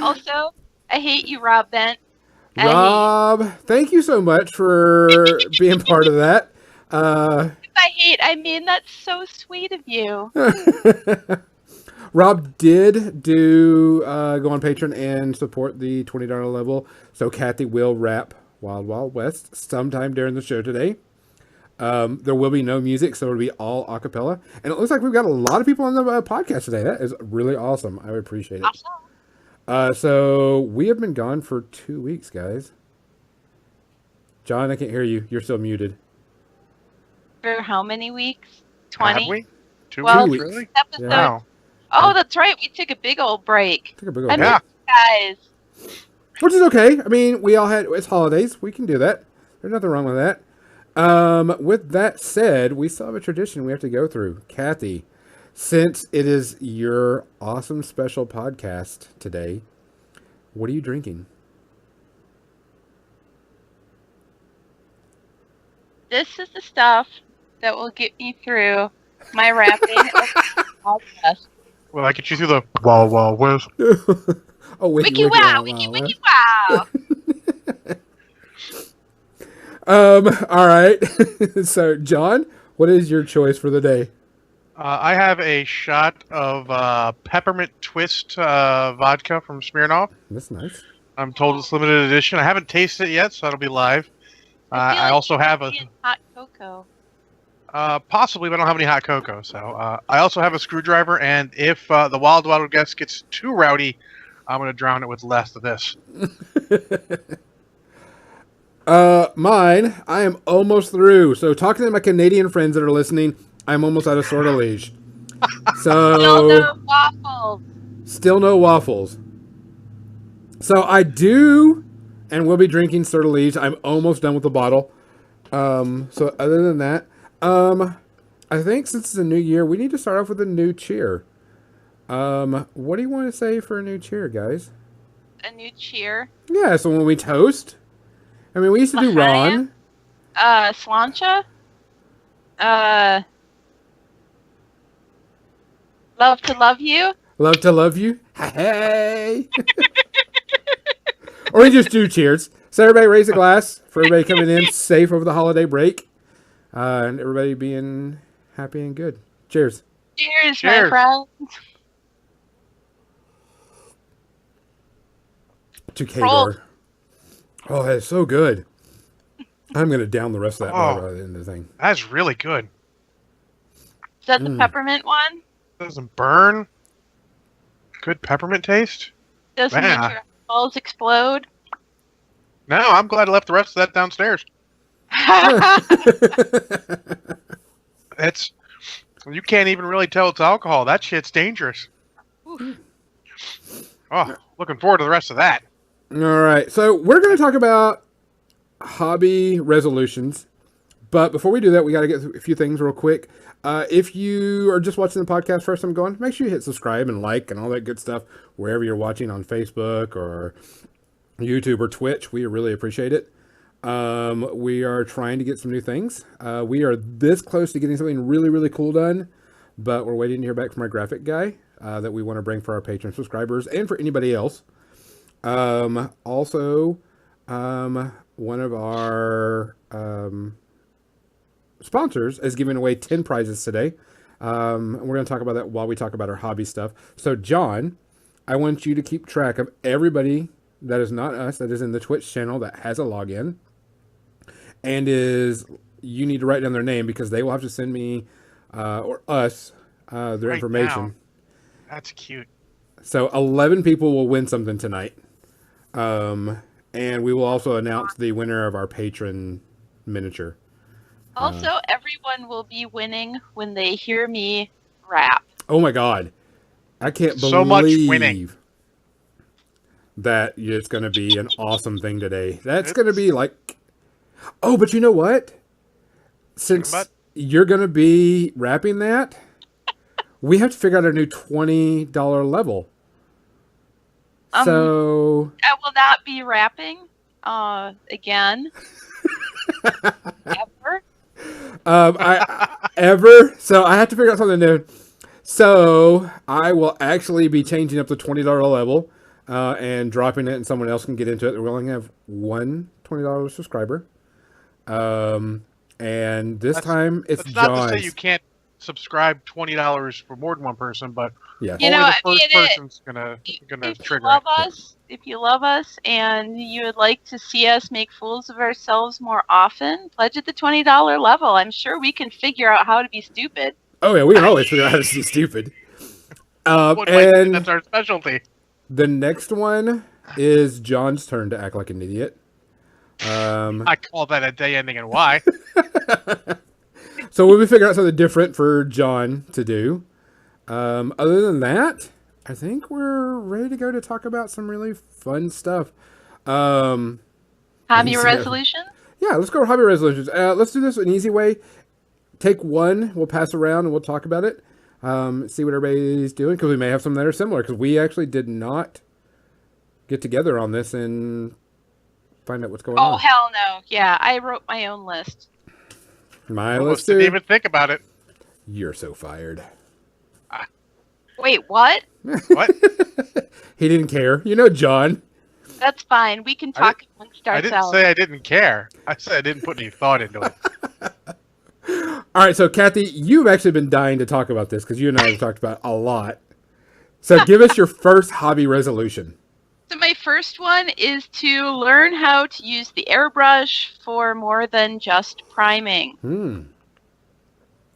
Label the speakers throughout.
Speaker 1: Also, I hate you, Rob Bent.
Speaker 2: Rob, thank you so much for being part of that.
Speaker 1: I mean, that's so sweet of you.
Speaker 2: Rob did do go on Patreon and support the $20 level, so Cathy will rap Wild Wild West sometime during the show today. There will be no music, so it'll be all a cappella. And it looks like we've got a lot of people on the podcast today. That is really awesome. I appreciate it.
Speaker 1: Awesome.
Speaker 2: So we have been gone for 2 weeks, guys. John, I can't hear you. You're still muted.
Speaker 1: For how many weeks? 20?
Speaker 3: Have we? 2
Speaker 1: Well,
Speaker 3: weeks, really?
Speaker 1: Episode.
Speaker 2: Yeah.
Speaker 3: Wow.
Speaker 1: Oh, that's right. We took a big old break.
Speaker 2: Took a big old
Speaker 1: I
Speaker 2: break.
Speaker 1: miss you guys.
Speaker 2: Which is okay. I mean, we all had, it's holidays. We can do that. There's nothing wrong with that. With that said, we still have a tradition we have to go through. Cathy, since it is your awesome special podcast today, what are you drinking?
Speaker 1: This is the stuff that will get me through my rapping of the podcast.
Speaker 3: Well, I get you through the Wild Wild West.
Speaker 2: Oh,
Speaker 1: Wiki wow, wiki wow.
Speaker 2: All right. So, John, what is your choice for the day?
Speaker 3: I have a shot of peppermint twist vodka from Smirnoff.
Speaker 2: That's nice.
Speaker 3: I'm told it's limited edition. I haven't tasted it yet, so that'll be live. I also have a
Speaker 1: hot cocoa.
Speaker 3: possibly, but I don't have any hot cocoa. So I also have a screwdriver, and if the Wild Wild Guest gets too rowdy, I'm going to drown it with less of this.
Speaker 2: Mine, I am almost through. So, talking to my Canadian friends that are listening, I'm almost out of sortilege. So,
Speaker 1: Still no waffles.
Speaker 2: still no waffles. So, I do and will be drinking sortilege. I'm almost done with the bottle. So, other than that, I think since it's a new year, we need to start off with a new cheer. What do you want to say for a new cheer, guys?
Speaker 1: A new cheer.
Speaker 2: Yeah, so when we toast, I mean, we used to do Ron.
Speaker 1: Slancha. Love to love you.
Speaker 2: Love to love you. Hey. Or we just do cheers. So everybody raise a glass for everybody coming in safe over the holiday break. And everybody being happy and good. Cheers.
Speaker 1: Cheers, my
Speaker 3: Cheers.
Speaker 1: friends.
Speaker 2: To Kador. Oh, that is so good. I'm going to down the rest of that bottle in the thing.
Speaker 3: That's really good.
Speaker 1: Is that the peppermint one?
Speaker 3: Doesn't burn. Good peppermint taste.
Speaker 1: Doesn't
Speaker 3: Man.
Speaker 1: make your eyeballs explode?
Speaker 3: No, I'm glad I left the rest of that downstairs. It's you can't even really tell it's alcohol. That shit's dangerous. Oh, looking forward to the rest of that.
Speaker 2: All right. So we're going to talk about hobby resolutions. But before we do that, we got to get a few things real quick. If you are just watching the podcast first time going, make sure you hit subscribe and like and all that good stuff wherever you're watching on Facebook or YouTube or Twitch. We really appreciate it. We are trying to get some new things. We are this close to getting something really, really cool done, but we're waiting to hear back from our graphic guy that we want to bring for our Patreon subscribers and for anybody else. Also, one of our sponsors is giving away 10 prizes today. And we're going to talk about that while we talk about our hobby stuff. So, John, I want you to keep track of everybody that is not us, that is in the Twitch channel that has a login. And you need to write down their name because they will have to send me or us their
Speaker 3: Right
Speaker 2: information.
Speaker 3: now. That's cute.
Speaker 2: So 11 people will win something tonight. And we will also announce the winner of our patron miniature.
Speaker 1: Also, everyone will be winning when they hear me rap.
Speaker 2: Oh my God. I can't believe
Speaker 3: So much winning.
Speaker 2: that it's going to be an awesome thing today. That's going to be like, oh, but you know what? Since you're going to be rapping that, we have to figure out a new $20 level. So
Speaker 1: I will not be rapping again. Ever.
Speaker 2: So I have to figure out something new. So I will actually be changing up the $20 level and dropping it, and someone else can get into it. We're only going to have one $20 subscriber. And this
Speaker 3: That's
Speaker 2: time it's
Speaker 3: that's not to say you
Speaker 2: John's.
Speaker 3: can't subscribe $20 for more than one person, but
Speaker 2: Yeah.
Speaker 1: You
Speaker 3: only
Speaker 1: know,
Speaker 3: the
Speaker 1: I
Speaker 3: first
Speaker 1: mean,
Speaker 3: person's gonna
Speaker 1: if you
Speaker 3: trigger
Speaker 1: love
Speaker 3: it.
Speaker 1: us, and you would like to see us make fools of ourselves more often, pledge at the $20 level. I'm sure we can figure out how to be stupid.
Speaker 2: Oh yeah, we can always figure out how to be stupid.
Speaker 3: One might say
Speaker 2: And
Speaker 3: that's our specialty.
Speaker 2: the next one is John's turn to act like an idiot.
Speaker 3: I call that a day ending in Y.
Speaker 2: So we'll be figuring out something different for John to do. Other than that, I think we're ready to go to talk about some really fun stuff.
Speaker 1: Hobby
Speaker 2: easy-
Speaker 1: resolution?
Speaker 2: Yeah, let's go with hobby resolutions. Let's do this an easy way. Take one, we'll pass around and we'll talk about it. See what everybody's doing, because we may have some that are similar, because we actually did not get together on this and find out what's going
Speaker 1: Oh,
Speaker 2: on.
Speaker 1: hell no. Yeah, I wrote my own list.
Speaker 2: My
Speaker 3: Almost
Speaker 2: list
Speaker 3: didn't
Speaker 2: too.
Speaker 3: even think about it.
Speaker 2: You're so fired.
Speaker 1: Wait, what?
Speaker 3: What?
Speaker 2: He didn't care. You know, John.
Speaker 1: That's fine. We can talk when it
Speaker 3: I
Speaker 1: starts
Speaker 3: didn't
Speaker 1: out.
Speaker 3: say I didn't care. I said I didn't put any thought into it.
Speaker 2: All right, so Cathy, you've actually been dying to talk about this because you and I have talked about it a lot. So give us your first hobby resolution.
Speaker 1: So my first one is to learn how to use the airbrush for more than just priming.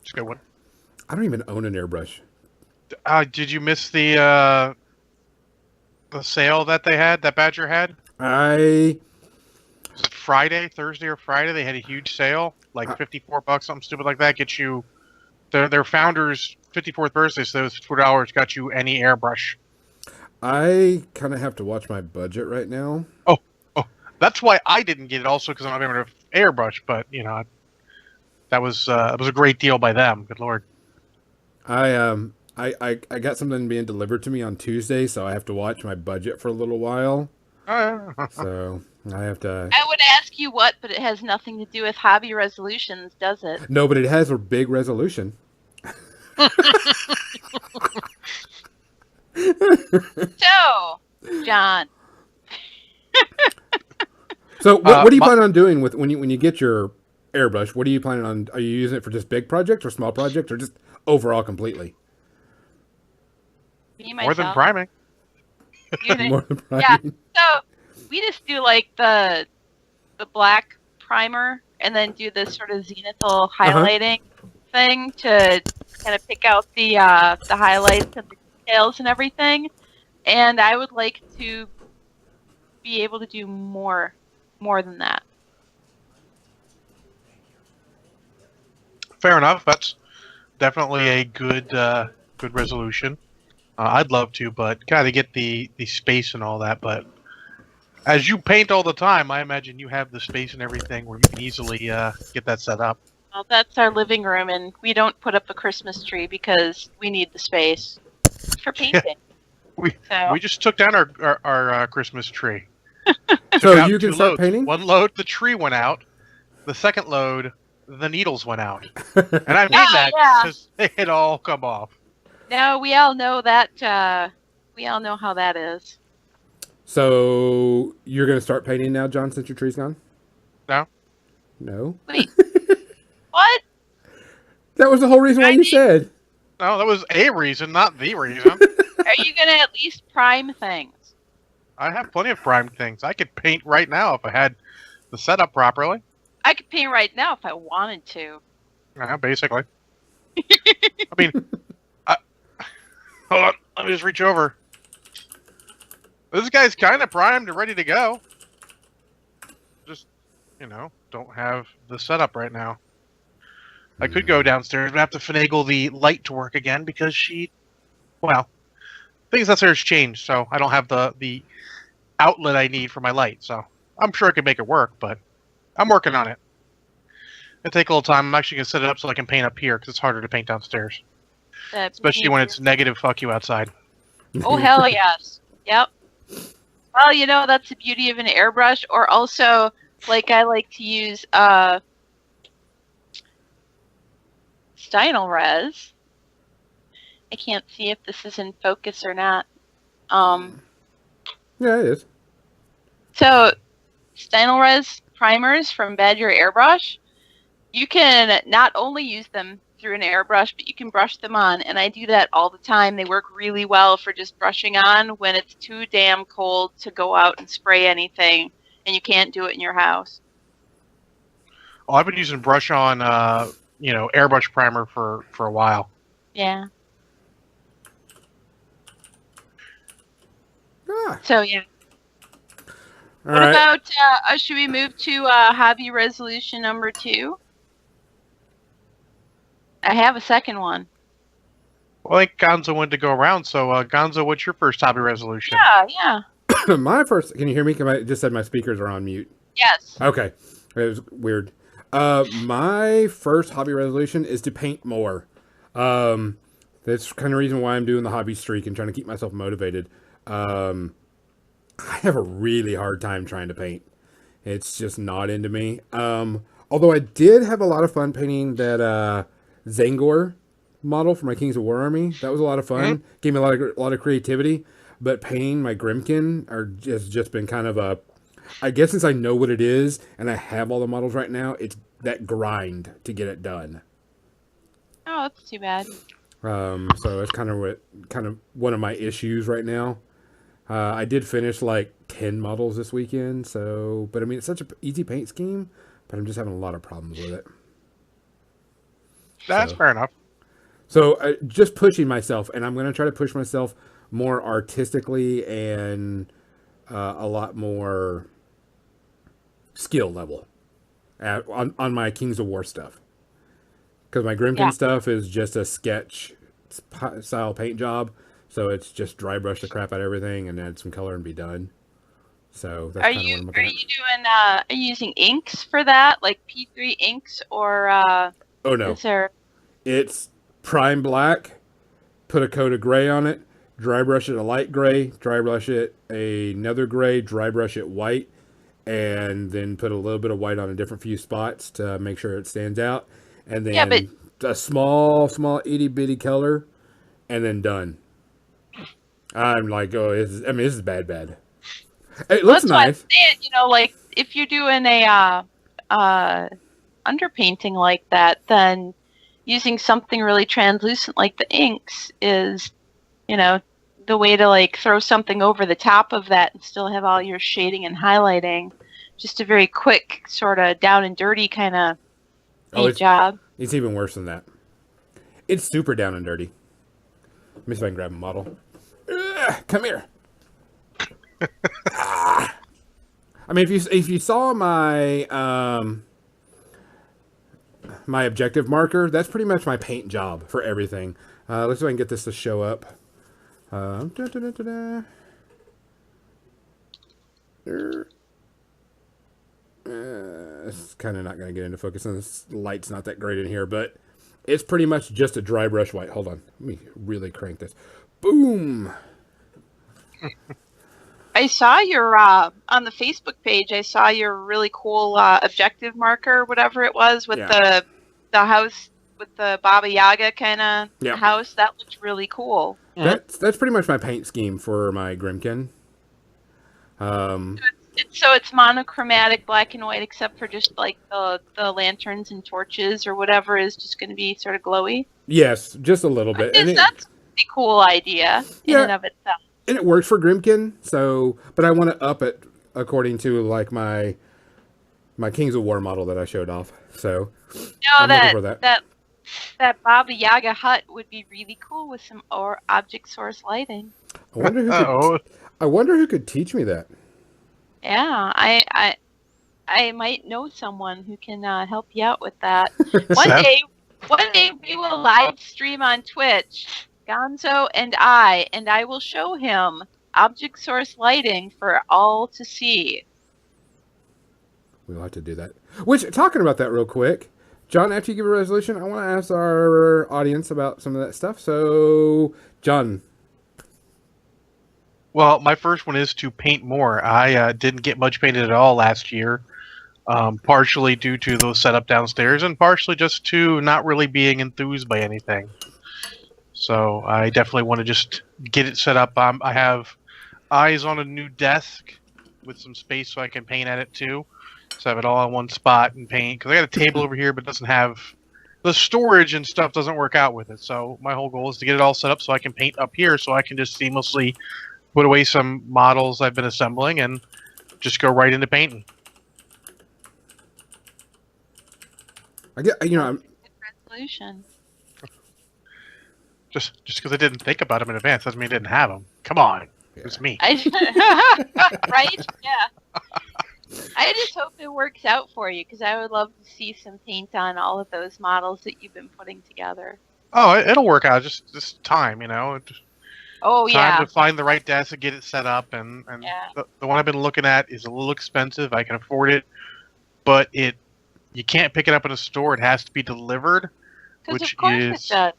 Speaker 3: Just go one.
Speaker 2: I don't even own an airbrush.
Speaker 3: Did you miss the sale that they had? That Badger had?
Speaker 2: I
Speaker 3: Was it Friday, Thursday or Friday? They had a huge sale, like $54, something stupid like that. Get you their founder's 54th birthday, so those $4 got you any airbrush.
Speaker 2: kind of have to watch my budget right now.
Speaker 3: Oh, that's why I didn't get it. Also, because I'm not able to airbrush. But that was a great deal by them. Good lord.
Speaker 2: I got something being delivered to me on Tuesday, so I have to watch my budget for a little while. So I have to.
Speaker 1: I would ask you what, but it has nothing to do with hobby resolutions, does it?
Speaker 2: No, but it has a big resolution.
Speaker 1: So, John,
Speaker 2: So what do you plan on doing with when you get your airbrush? What are you planning on? Are you using it for just big projects or small projects or just overall completely?
Speaker 1: me
Speaker 3: More than
Speaker 1: myself.
Speaker 3: priming.
Speaker 2: More than
Speaker 1: Yeah.
Speaker 2: priming?
Speaker 1: So we just do like the black primer, and then do this sort of zenithal highlighting thing to kind of pick out the highlights and the details and everything. And I would like to be able to do more than that.
Speaker 3: Fair enough. That's definitely a good resolution. I'd love to, but gotta get the space and all that. But as you paint all the time, I imagine you have the space and everything where you can easily get that set up.
Speaker 1: Well, that's our living room, and we don't put up a Christmas tree because we need the space for painting.
Speaker 3: We
Speaker 1: So
Speaker 3: just took down our Christmas tree.
Speaker 2: So
Speaker 3: Out
Speaker 2: you can
Speaker 3: two
Speaker 2: start
Speaker 3: loads.
Speaker 2: painting?
Speaker 3: One load, the tree went out. The second load, the needles went out. And I mean that
Speaker 1: yeah.
Speaker 3: because they had all come off.
Speaker 1: no, we all know that. We all know how that is.
Speaker 2: So you're going to start painting now, John, since your tree's gone?
Speaker 3: No?
Speaker 2: No?
Speaker 1: Wait, what?
Speaker 2: That was the whole reason why you said.
Speaker 3: No, that was a reason, not the reason.
Speaker 1: Are you gonna at least prime things?
Speaker 3: I have plenty of primed things. I could paint right now if I had the setup properly.
Speaker 1: I could paint right now if I wanted to.
Speaker 3: Basically. I mean, hold on. Let me just reach over. This guy's kind of primed and ready to go. Just, don't have the setup right now. I could go downstairs, but I have to finagle the light to work again because things downstairs changed, so I don't have the outlet I need for my light. So I'm sure I could make it work, but I'm working on it. It'll take a little time. I'm actually going to set it up so I can paint up here because it's harder to paint downstairs. Especially when it's negative fuck you outside.
Speaker 1: Oh, hell yes. Yep. Well, that's the beauty of an airbrush. Or also, like, I like to use Stynylrez I can't see if this is in focus or not.
Speaker 2: Yeah, it is.
Speaker 1: So Stynylrez primers from Badger Airbrush, you can not only use them through an airbrush, but you can brush them on, and I do that all the time. They work really well for just brushing on when it's too damn cold to go out and spray anything, and you can't do it in your house.
Speaker 3: Well, I've been using brush on, airbrush primer for a while.
Speaker 1: Yeah.
Speaker 2: Ah.
Speaker 1: So yeah.
Speaker 2: All
Speaker 1: What
Speaker 2: right.
Speaker 1: about, should we move to hobby resolution number 2? I have a second one.
Speaker 3: Well, I think Gonzo wanted to go around, so Gonzo, what's your first hobby resolution?
Speaker 1: Yeah.
Speaker 2: My first. Can you hear me? I just said my speakers are on mute.
Speaker 1: Yes.
Speaker 2: Okay, it was weird. My first hobby resolution is to paint more. That's kind of reason why I'm doing the hobby streak and trying to keep myself motivated. I have a really hard time trying to paint. It's just not into me. Although I did have a lot of fun painting that Zangor model for my Kings of War army. That was a lot of fun.
Speaker 3: Mm-hmm.
Speaker 2: Gave me a lot of creativity. But painting my Grimkin has just been kind of a... I guess since I know what it is and I have all the models right now, it's that grind to get it done.
Speaker 1: Oh, that's too bad.
Speaker 2: So it's kind of one of my issues right now. I did finish like 10 models this weekend, but I mean, it's such an easy paint scheme, but I'm just having a lot of problems with it.
Speaker 3: That's fair enough.
Speaker 2: So just pushing myself, and I'm going to try to push myself more artistically and a lot more skill level on my Kings of War stuff. Because my Grimkin stuff is just a sketch style paint job. So it's just dry brush the crap out of everything and add some color and be done. So that's kind of what I'm looking at.
Speaker 1: Are you using inks for that? Like P3 inks or
Speaker 2: Oh no.
Speaker 1: is there...
Speaker 2: It's prime black, put a coat of gray on it, dry brush it a light gray, dry brush it another gray, dry brush it white, and then put a little bit of white on a different few spots to make sure it stands out. And then a small itty bitty color, and then done. I'm like, this is bad. It looks nice.
Speaker 1: Like if you're doing a underpainting like that, then using something really translucent like the inks is, the way to like throw something over the top of that and still have all your shading and highlighting. Just a very quick sort of down and dirty kind of paint job.
Speaker 2: It's even worse than that. It's super down and dirty. Let me see if I can grab a model. Come here. I mean, if you saw my my objective marker, that's pretty much my paint job for everything. Let's see if I can get this to show up. It's kind of not going to get into focus, and this light's not that great in here, but it's pretty much just a dry brush white. Hold on. Let me really crank this. Boom!
Speaker 1: I saw your, on the Facebook page, I saw your really cool objective marker, whatever it was, with the house, with the Baba Yaga kind of house. That looks really cool.
Speaker 2: That's pretty much my paint scheme for my Grimkin.
Speaker 1: So it's monochromatic, black and white, except for just like the lanterns and torches or whatever is just going to be sort of glowy.
Speaker 2: Yes, just a little bit.
Speaker 1: That's a pretty cool idea in and of itself.
Speaker 2: And it works for Grimkin, but I want to up it according to like my Kings of War model that I showed off. So
Speaker 1: that Baba Yaga hut would be really cool with some object source lighting.
Speaker 2: I wonder who could teach me that.
Speaker 1: Yeah, I might know someone who can help you out with that. One day we will live stream on Twitch, Gonzo and I will show him object source lighting for all to see.
Speaker 2: We'll have to do that. Talking about that real quick, John, after you give a resolution, I want to ask our audience about some of that stuff. So, John.
Speaker 3: Well, my first one is to paint more. I didn't get much painted at all last year, partially due to those setup downstairs and partially just to not really being enthused by anything. So I definitely want to just get it set up. I have eyes on a new desk with some space so I can paint at it too. So I have it all in one spot and paint. Because I got a table over here, but it doesn't have the storage and stuff doesn't work out with it. So my whole goal is to get it all set up so I can paint up here, so I can just seamlessly put away some models I've been assembling and just go right into painting.
Speaker 2: I get, you know,
Speaker 1: Good resolution.
Speaker 3: Just because I didn't think about them in advance doesn't mean I didn't have them. Come on,
Speaker 2: Yeah.
Speaker 3: it's me.
Speaker 1: Right? Yeah. I just hope it works out for you because I would love to see some paint on all of those models that you've been putting together.
Speaker 3: Oh, it'll work out. Just time, Just
Speaker 1: Oh
Speaker 3: time
Speaker 1: yeah.
Speaker 3: to find the right desk and get it set up. And
Speaker 1: Yeah.
Speaker 3: the one I've been looking at is a little expensive. I can afford it, but you can't pick it up in a store. It has to be delivered,
Speaker 1: Because
Speaker 3: which
Speaker 1: of course
Speaker 3: is
Speaker 1: it does.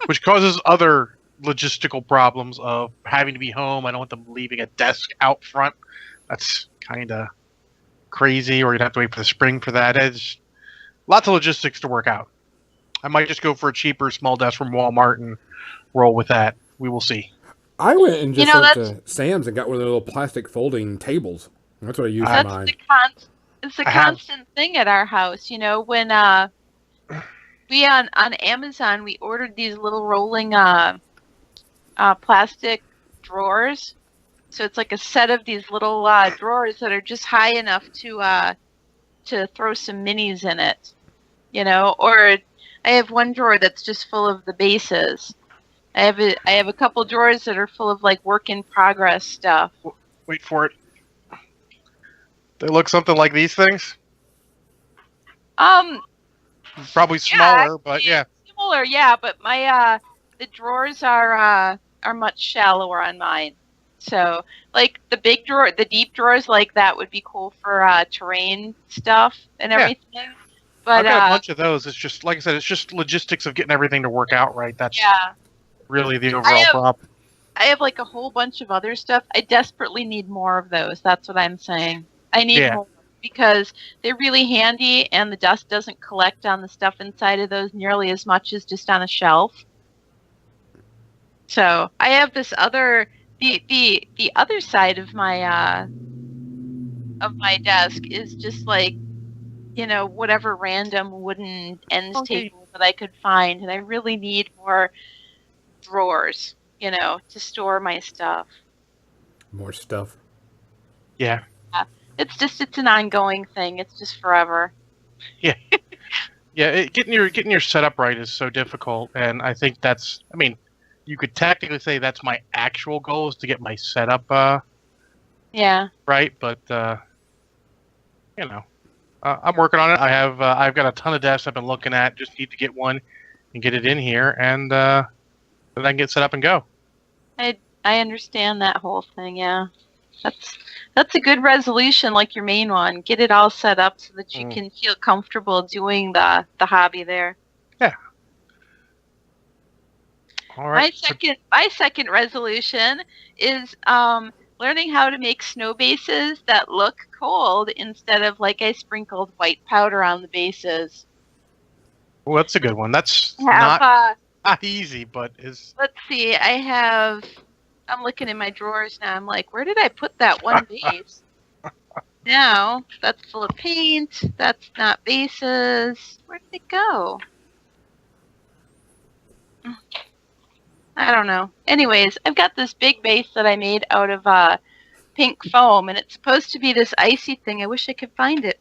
Speaker 3: which causes other logistical problems of having to be home. I don't want them leaving a desk out front. That's kind of crazy, or you'd have to wait for the spring for that. It's lots of logistics to work out. I might just go for a cheaper small desk from Walmart and roll with that. We will see.
Speaker 2: I went and just
Speaker 1: You know,
Speaker 2: went to Sam's and got one of the little plastic folding tables. That's what I use for
Speaker 1: That's
Speaker 2: mine.
Speaker 1: it's a
Speaker 3: I have-
Speaker 1: constant thing at our house. When we on Amazon we ordered these little rolling plastic drawers. So it's like a set of these little drawers that are just high enough to throw some minis in it. Or I have one drawer that's just full of the bases. I have a couple drawers that are full of like work in progress stuff.
Speaker 3: Wait for it. They look something like these things. Probably smaller, but yeah.
Speaker 1: Similar, yeah, but my the drawers are much shallower on mine. So like the big drawer, the deep drawers like that would be cool for terrain stuff and
Speaker 3: Yeah.
Speaker 1: everything. But
Speaker 3: I've got a bunch of those. It's just like I said, it's just logistics of getting everything to work out right. That's
Speaker 1: yeah,
Speaker 3: really the overall problem.
Speaker 1: I have like a whole bunch of other stuff. I desperately need more of those. That's what I'm saying. I need more because they're really handy and the dust doesn't collect on the stuff inside of those nearly as much as just on a shelf. So I have this other the other side of my desk is just like whatever random wooden ends table that I could find, and I really need more drawers to store my stuff.
Speaker 2: More stuff.
Speaker 3: Yeah.
Speaker 1: It's an ongoing thing. It's just forever.
Speaker 3: Yeah. Getting your setup right is so difficult, and I think that's. I mean, you could technically say that's my actual goal is to get my setup.
Speaker 1: Yeah.
Speaker 3: Right, but I'm working on it. I've got a ton of desks I've been looking at. Just need to get one and get it in here, and then I can get set up and go.
Speaker 1: I understand that whole thing. Yeah, that's a good resolution, like your main one. Get it all set up so that you can feel comfortable doing the hobby there.
Speaker 3: Yeah. All right.
Speaker 1: My second resolution is learning how to make snow bases that look cold instead of like I sprinkled white powder on the bases.
Speaker 3: Well, that's a good one. That's
Speaker 1: Have,
Speaker 3: not easy, but is.
Speaker 1: Let's see. I'm looking in my drawers now. I'm like, where did I put that one base? Now that's full of paint. That's not bases. Where did it go? I don't know. Anyways, I've got this big base that I made out of pink foam, and it's supposed to be this icy thing. I wish I could find it.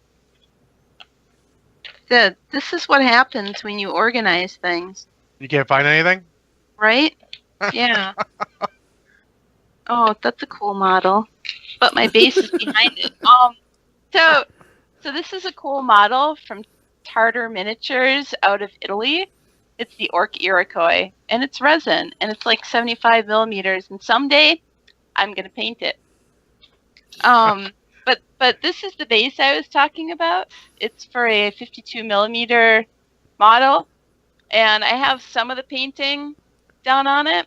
Speaker 1: This is what happens when you organize things.
Speaker 3: You can't find anything?
Speaker 1: Right? Yeah. Oh, that's a cool model. But my base is behind it. So this is a cool model from Tartar Miniatures out of Italy. It's the Orc Iroquois, and it's resin, and it's like 75 millimeters, and someday I'm going to paint it. But this is the base I was talking about. It's for a 52 millimeter model, and I have some of the painting done on it.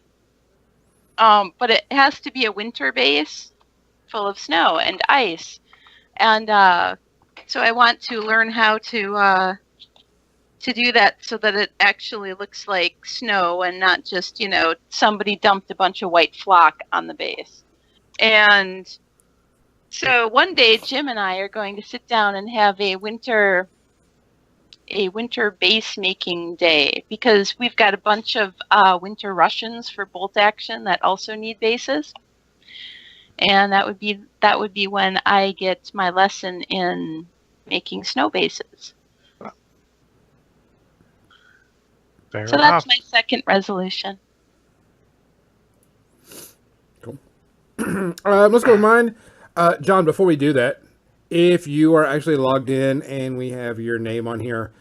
Speaker 1: But it has to be a winter base full of snow and ice. And so I want to learn how to to do that so that it actually looks like snow and not just, somebody dumped a bunch of white flock on the base. And so one day Jim and I are going to sit down and have a winter base making day, because we've got a bunch of winter Russians for bolt action that also need bases. And that would be when I get my lesson in making snow bases.
Speaker 3: Fair
Speaker 1: So
Speaker 3: enough.
Speaker 1: that's my second resolution.
Speaker 2: Cool. Let's go with mine. John, before we do that, if you are actually logged in and we have your name on here,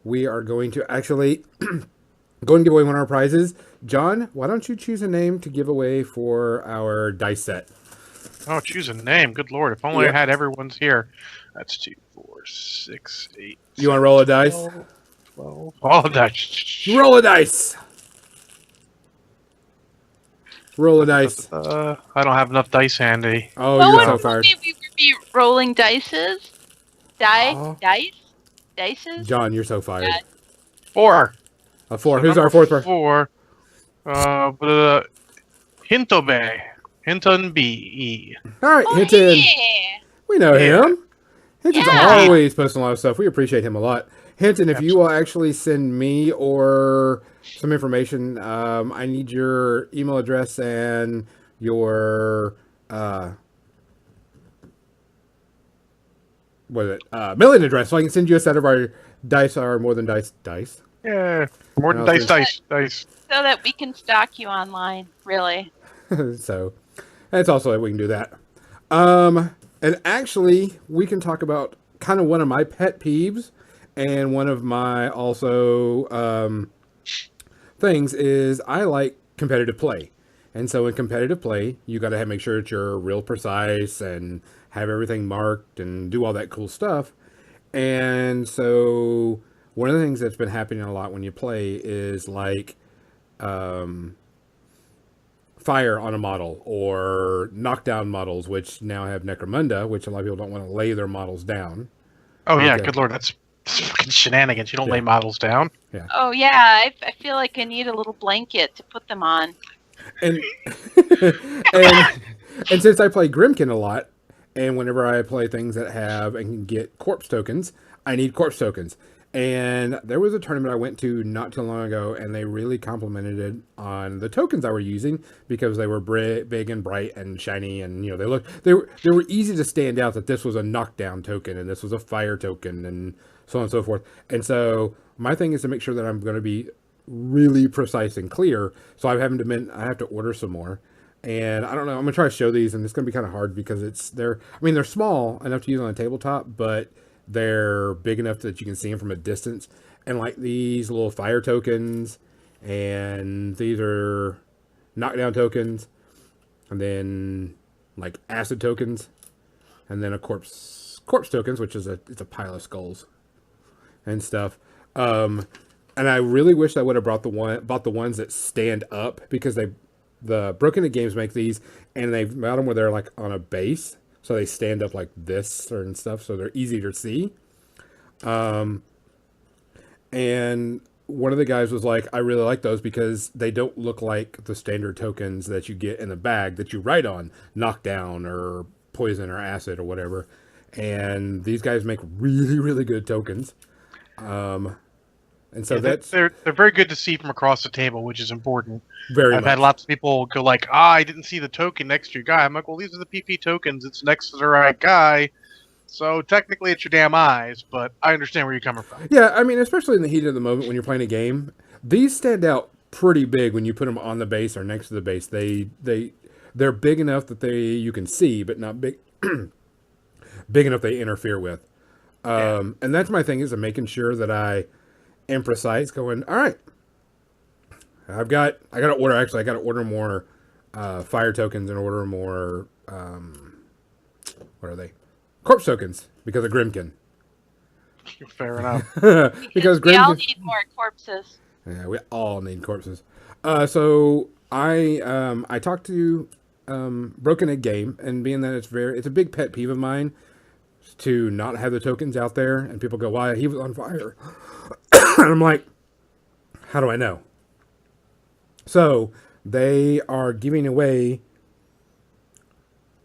Speaker 2: we are going to actually go and give away one of our prizes. John, why don't you choose a name to give away for our dice set?
Speaker 3: Oh, choose a name. Good Lord. If only
Speaker 2: Yep.
Speaker 3: I had everyone's here. That's 2, 4, 6, 8.
Speaker 2: You want to roll a dice?
Speaker 3: 12. All the dice.
Speaker 2: Roll a dice. Roll a dice.
Speaker 3: I don't have enough dice handy.
Speaker 2: Oh,
Speaker 1: Well,
Speaker 2: you're
Speaker 1: what
Speaker 2: so
Speaker 1: if
Speaker 2: fired.
Speaker 1: we would be rolling dices?
Speaker 2: Oh.
Speaker 1: Dices?
Speaker 2: John, you're so fired.
Speaker 1: Yeah.
Speaker 3: 4.
Speaker 2: A 4.
Speaker 3: So
Speaker 2: Who's our
Speaker 3: number
Speaker 2: fourth person?
Speaker 3: 4. Hintobe. Hinton B.
Speaker 2: All right,
Speaker 1: Oh,
Speaker 2: Hinton.
Speaker 1: yeah.
Speaker 2: We know
Speaker 3: Yeah.
Speaker 2: him. Hinton's
Speaker 1: Yeah.
Speaker 2: always posting a lot of stuff. We appreciate him a lot. Hinton, if you will actually send me or some information, I need your email address and your mailing address, so I can send you a set of our dice, our more than dice.
Speaker 3: Yeah. More than
Speaker 2: No,
Speaker 3: dice,
Speaker 2: seriously.
Speaker 3: dice.
Speaker 1: So that we can stalk you online, really.
Speaker 2: So it's also like we can do that. And actually, we can talk about kind of one of my pet peeves, and one of my also things is I like competitive play. And so in competitive play, you got to make sure that you're real precise and have everything marked and do all that cool stuff. And so one of the things that's been happening a lot when you play is like fire on a model or knockdown models, which now have Necromunda, which a lot of people don't want to lay their models down.
Speaker 3: Oh, yeah.
Speaker 2: Okay.
Speaker 3: Good Lord. That's fucking shenanigans. You don't
Speaker 2: Yeah.
Speaker 3: lay models down.
Speaker 1: Oh, yeah. I feel like I need a little blanket to put them on.
Speaker 2: And and since I play Grimkin a lot, and whenever I play things that have and can get corpse tokens, I need corpse tokens. And there was a tournament I went to not too long ago, and they really complimented it on the tokens I were using because they were big and bright and shiny, and they were easy to stand out that this was a knockdown token and this was a fire token and so on and so forth. And so my thing is to make sure that I'm going to be really precise and clear. So I have to order some more. And I don't know, I'm gonna try to show these, and it's gonna be kind of hard because they're small enough to use on a tabletop, but they're big enough that you can see them from a distance. And like these little fire tokens, and these are knockdown tokens, and then like acid tokens, and then a corpse tokens, which is it's a pile of skulls and stuff. And I really wish I would have bought the ones that stand up, because the Broken Egg Games make these, and they've got them where they're like on a base, so they stand up like this and stuff, so they're easy to see. And one of the guys was like, I really like those because they don't look like the standard tokens that you get in the bag that you write on, knockdown or poison or acid or whatever. And these guys make really, really good tokens. And so
Speaker 3: Yeah, they're very good to see from across the table, which is important.
Speaker 2: I've
Speaker 3: I've had lots of people go like, I didn't see the token next to your guy. I'm like, well, these are the PP tokens. It's next to the right guy. So technically it's your damn eyes, but I understand where you're coming from.
Speaker 2: Yeah, I mean, especially in the heat of the moment when you're playing a game, these stand out pretty big when you put them on the base or next to the base. They're big enough that you can see, but not big big enough they interfere with. And that's my thing, is I'm making sure that I am precise, going, all right, I got to order more fire tokens and order more what are they? Corpse tokens, because of Grimkin.
Speaker 3: Fair enough.
Speaker 2: Because
Speaker 1: we all
Speaker 2: Grimkin,
Speaker 1: need more corpses.
Speaker 2: yeah, we all need corpses. So I talked to Broken Egg Game, and being that it's a big pet peeve of mine to not have the tokens out there, and people go, why, he was on fire. I'm like, how do I know? So they are giving away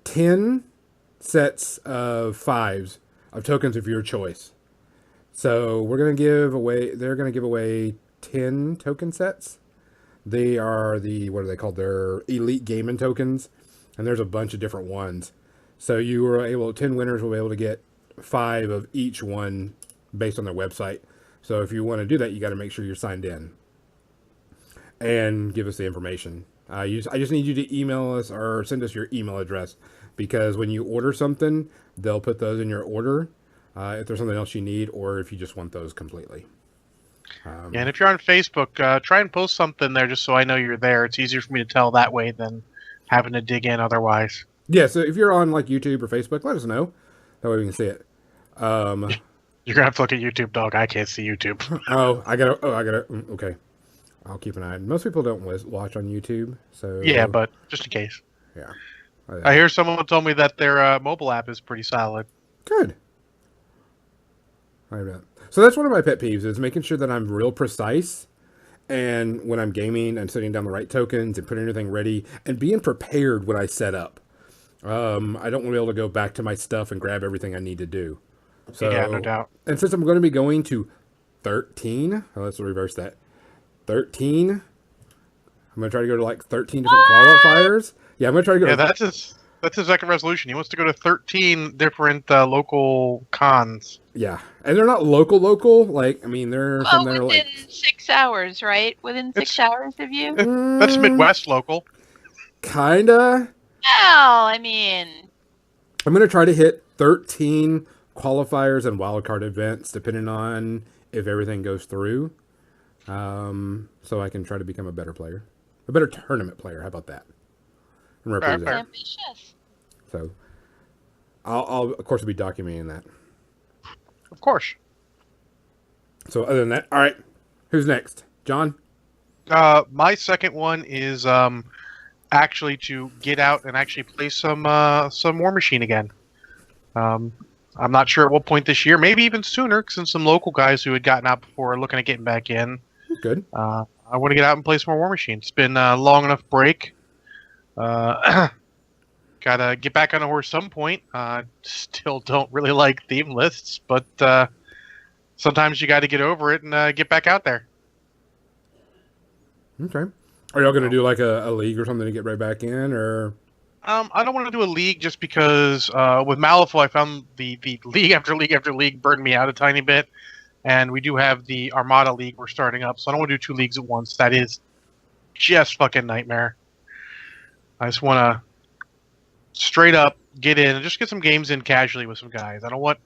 Speaker 2: 10 sets of 5s of tokens of your choice. So they're going to give away 10 token sets. They are what are they called? They're elite gaming tokens. And there's a bunch of different ones. So 10 winners will be able to get 5 of each one based on their website. So if you want to do that, you got to make sure you're signed in and give us the information. I just need you to email us or send us your email address, because when you order something, they'll put those in your order if there's something else you need, or if you just want those completely.
Speaker 3: Yeah, and if you're on Facebook, try and post something there just so I know you're there. It's easier for me to tell that way than having to dig in otherwise.
Speaker 2: Yeah, so if you're on like YouTube or Facebook, let us know. That way we can see it.
Speaker 3: You're gonna have to look at YouTube, dog. I can't see YouTube.
Speaker 2: I gotta. Okay, I'll keep an eye. Most people don't watch on YouTube, so
Speaker 3: Yeah, but just in case.
Speaker 2: yeah.
Speaker 3: I hear someone told me that their mobile app is pretty solid.
Speaker 2: Good. So that's one of my pet peeves, is making sure that I'm real precise, and when I'm gaming and setting down the right tokens and putting everything ready and being prepared when I set up. I don't want to be able to go back to my stuff and grab everything I need to do. So,
Speaker 3: Yeah, no doubt.
Speaker 2: And since I'm going to be going to 13, let's reverse that. 13. I'm going to try to go to like 13 different qualifiers. Yeah, I'm going to try to go.
Speaker 3: Yeah, that's his second resolution. He wants to go to 13 different local cons.
Speaker 2: Yeah, and they're not local. Like, I mean, they're some that are
Speaker 1: within
Speaker 2: like
Speaker 1: 6 hours, right? Within 6 hours of you.
Speaker 3: That's Midwest local.
Speaker 2: Kinda.
Speaker 1: Well, I mean,
Speaker 2: I'm going to try to hit 13 qualifiers and wildcard events, depending on if everything goes through. So I can try to become a better player. A better tournament player. How about that? And represent.
Speaker 3: Fair.
Speaker 1: ambitious.
Speaker 2: So I'll of course be documenting that.
Speaker 3: Of course.
Speaker 2: So other than that, all right. Who's next? John?
Speaker 3: My second one is actually to get out and actually play some War Machine again. I'm not sure at what point this year, maybe even sooner, since some local guys who had gotten out before are looking at getting back in.
Speaker 2: Good.
Speaker 3: I want to get out and play some more War Machine. It's been a long enough break. Gotta get back on a horse some point. Still don't really like theme lists, but sometimes you got to get over it and get back out there.
Speaker 2: Okay. Are y'all going to do like a league or something to get right back in, or?
Speaker 3: I don't want to do a league just because with Malifaux, I found the league after league after league burned me out a tiny bit. And we do have the Armada League we're starting up, so I don't want to do 2 leagues at once. That is just fucking nightmare. I just want to straight up get in and just get some games in casually with some guys. I don't want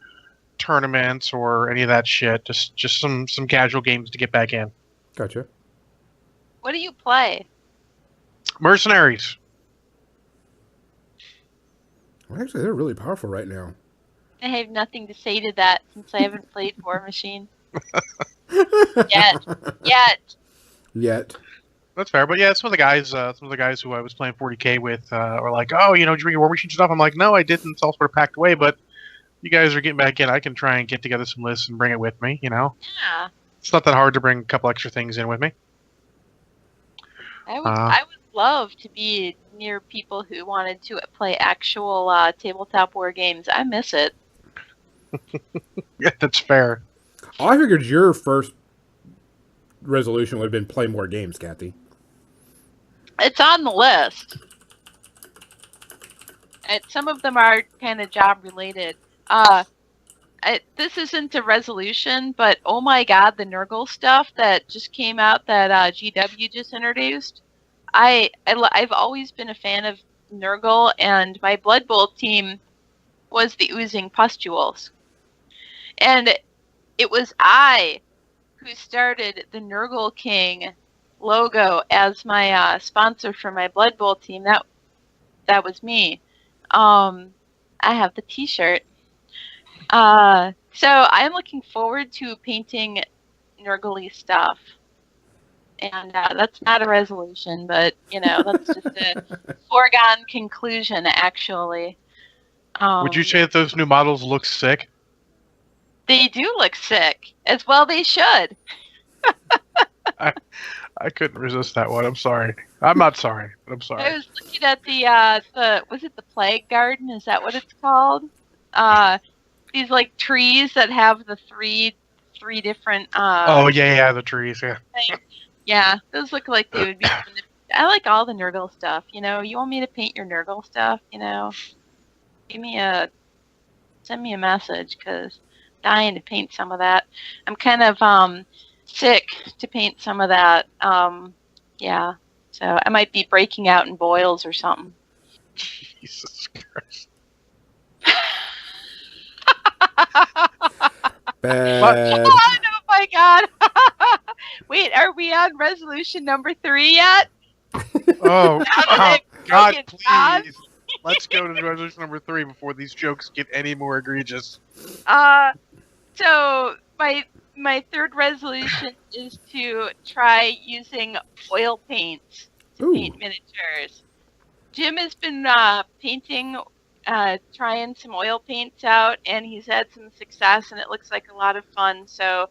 Speaker 3: tournaments or any of that shit. Just some casual games to get back in.
Speaker 2: Gotcha.
Speaker 1: What do you play?
Speaker 3: Mercenaries.
Speaker 2: Well, actually, they're really powerful right now.
Speaker 1: I have nothing to say to that since I haven't played War Machine. Yet.
Speaker 3: That's fair, but yeah, some of the guys who I was playing 40K with were like, "Oh, did you bring your War Machine stuff?" I'm like, "No, I didn't. It's all sort of packed away." But you guys are getting back in. I can try and get together some lists and bring it with me.
Speaker 1: Yeah.
Speaker 3: It's not that hard to bring a couple extra things in with me.
Speaker 1: I would love to be near people who wanted to play actual tabletop war games. I miss it.
Speaker 3: Yeah, that's fair.
Speaker 2: Oh, I figured your first resolution would have been play more games, Cathy.
Speaker 1: It's on the list. Some of them are kind of job related. This isn't a resolution, but oh my god, the Nurgle stuff that just came out that GW just introduced. I've always been a fan of Nurgle, and my Blood Bowl team was the Oozing Pustules. And it was I who started the Nurgle King logo as my sponsor for my Blood Bowl team. That was me. I have the t-shirt. So I'm looking forward to painting Nurgle stuff. And that's not a resolution, but, that's just a foregone conclusion, actually.
Speaker 3: Would you say that those new models look sick?
Speaker 1: They do look sick. As well they should.
Speaker 3: I couldn't resist that one. I'm sorry. I'm not sorry, but I'm
Speaker 1: I
Speaker 3: sorry.
Speaker 1: was looking at the was it the plague garden? Is that what it's called? These like trees that have the three different
Speaker 3: Oh yeah, the trees. Yeah.
Speaker 1: things. Yeah, those look like they would be fun to. I like all the Nurgle stuff. You know, you want me to paint your Nurgle stuff? You know, send me a message because dying to paint some of that. I'm kind of sick to paint some of that. Yeah, so I might be breaking out in boils or something.
Speaker 3: Jesus Christ.
Speaker 2: Bad.
Speaker 1: Oh my god! Wait, are we on resolution number 3 yet?
Speaker 3: Oh,
Speaker 1: that
Speaker 3: God,
Speaker 1: broken down?
Speaker 3: please. Let's go to resolution number 3 before these jokes get any more egregious.
Speaker 1: So my third resolution is to try using oil paints to paint miniatures. Jim has been painting, trying some oil paints out, and he's had some success, and it looks like a lot of fun. So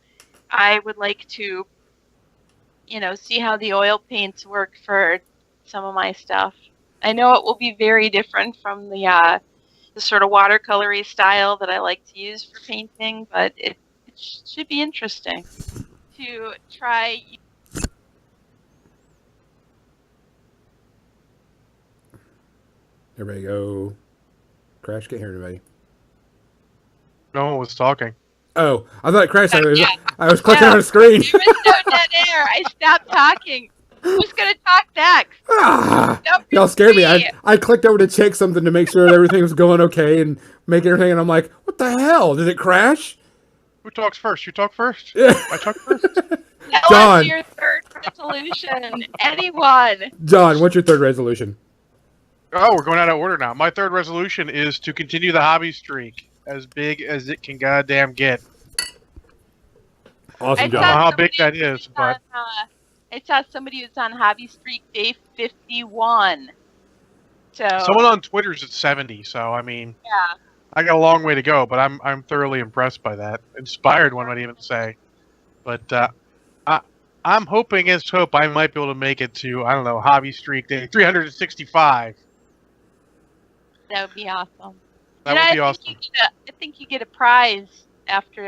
Speaker 1: I would like to, see how the oil paints work for some of my stuff. I know it will be very different from the sort of watercolory style that I like to use for painting, but it should be interesting to try.
Speaker 2: Everybody go. Crash, can't hear anybody.
Speaker 3: No one was talking.
Speaker 2: Oh, I thought it crashed.
Speaker 1: Yeah.
Speaker 2: I was clicking on the screen.
Speaker 1: There was no dead air. I stopped talking. Who's gonna talk next?
Speaker 2: Y'all scared me. I clicked over to check something to make sure that everything was going okay and make everything, and I'm like, what the hell? Did it crash?
Speaker 3: Who talks first? You talk first?
Speaker 2: Yeah.
Speaker 3: I talk first?
Speaker 1: Tell
Speaker 2: John.
Speaker 1: us your third resolution. Anyone?
Speaker 2: John, what's your third resolution?
Speaker 3: Oh, we're going out of order now. My third resolution is to continue the hobby streak as big as it can goddamn get.
Speaker 2: Awesome,
Speaker 3: I don't know
Speaker 2: John.
Speaker 3: how big that is, but...
Speaker 1: I saw somebody who's on Hobby Streak Day 51. So
Speaker 3: Someone on Twitter's at 70, so I mean...
Speaker 1: Yeah.
Speaker 3: I got a long way to go, but I'm thoroughly impressed by that. Inspired, one might even say. But I'm hoping against hope I might be able to make it to, I don't know, Hobby Streak Day 365.
Speaker 1: That would be awesome.
Speaker 3: That would be awesome.
Speaker 1: I think you get a prize after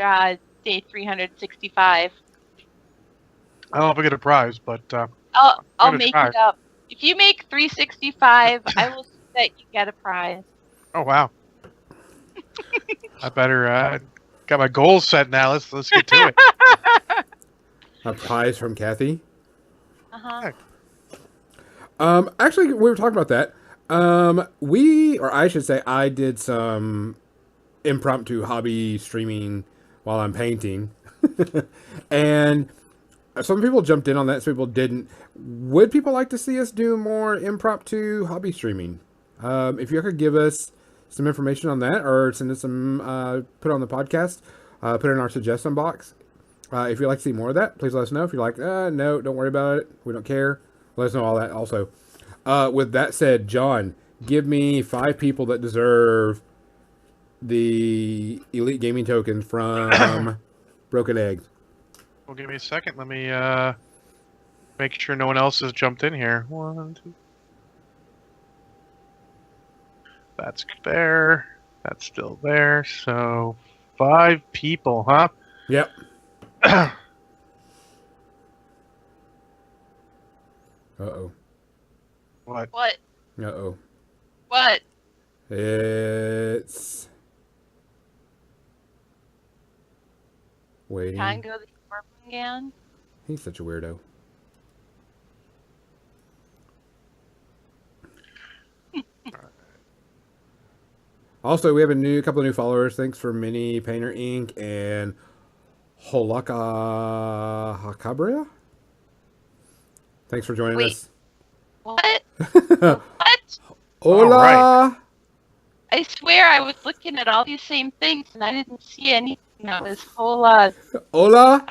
Speaker 1: day 365.
Speaker 3: I don't know if I get a prize, but
Speaker 1: I'll make it up. If you make 365, I will see that you get a prize.
Speaker 3: Oh wow! I better got my goals set now. Let's get to it.
Speaker 2: A prize from Cathy.
Speaker 1: Uh-huh.
Speaker 2: Actually, we were talking about that. I should say, I did some impromptu hobby streaming while I'm painting, and some people jumped in on that. Some people didn't. Would people like to see us do more impromptu hobby streaming? If you could give us some information on that, or send us some, put it on the podcast, put it in our suggestion box. If you'd like to see more of that, please let us know. If you're like, no, don't worry about it. We don't care. Let us know all that also. With that said, John, give me 5 people that deserve the Elite Gaming token from Broken Egg.
Speaker 3: Well, give me a second. Let me make sure no one else has jumped in here. 1, 2. That's there. That's still there. So 5 people, huh?
Speaker 2: Yep. Uh-oh.
Speaker 3: What?
Speaker 1: What?
Speaker 2: Uh-oh.
Speaker 1: What?
Speaker 2: It's... waiting.
Speaker 1: Tango the Scorpion again?
Speaker 2: He's such a weirdo. Also, we have a couple of new followers. Thanks for Mini Painter Inc. and Holaka Hakabria. Thanks for joining us.
Speaker 1: What? What?
Speaker 2: Hola.
Speaker 3: Right.
Speaker 1: I swear I was looking at all these same things and I didn't see anything that was hola.
Speaker 2: Hola.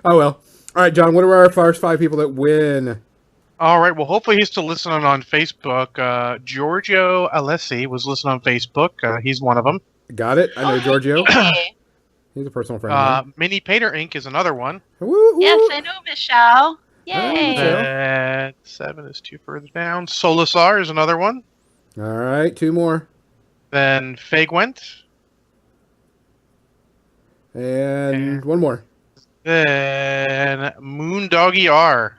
Speaker 2: Oh well. All right, John. What are our first 5 people that win?
Speaker 3: All right. Well, hopefully he's still listening on Facebook. Giorgio Alessi was listening on Facebook. He's one of them.
Speaker 2: Got it. I know Giorgio.
Speaker 1: Okay.
Speaker 2: He's a personal friend of mine.
Speaker 3: Mini Painter Inc. is another one.
Speaker 2: Woo, woo.
Speaker 1: Yes, I know Michelle.
Speaker 2: Michelle.
Speaker 1: Yay!
Speaker 3: And 7 is 2 further down. Solasar is another one.
Speaker 2: All right, 2 more.
Speaker 3: Then Fagwent.
Speaker 2: And 1 more.
Speaker 3: Then Moondoggy R.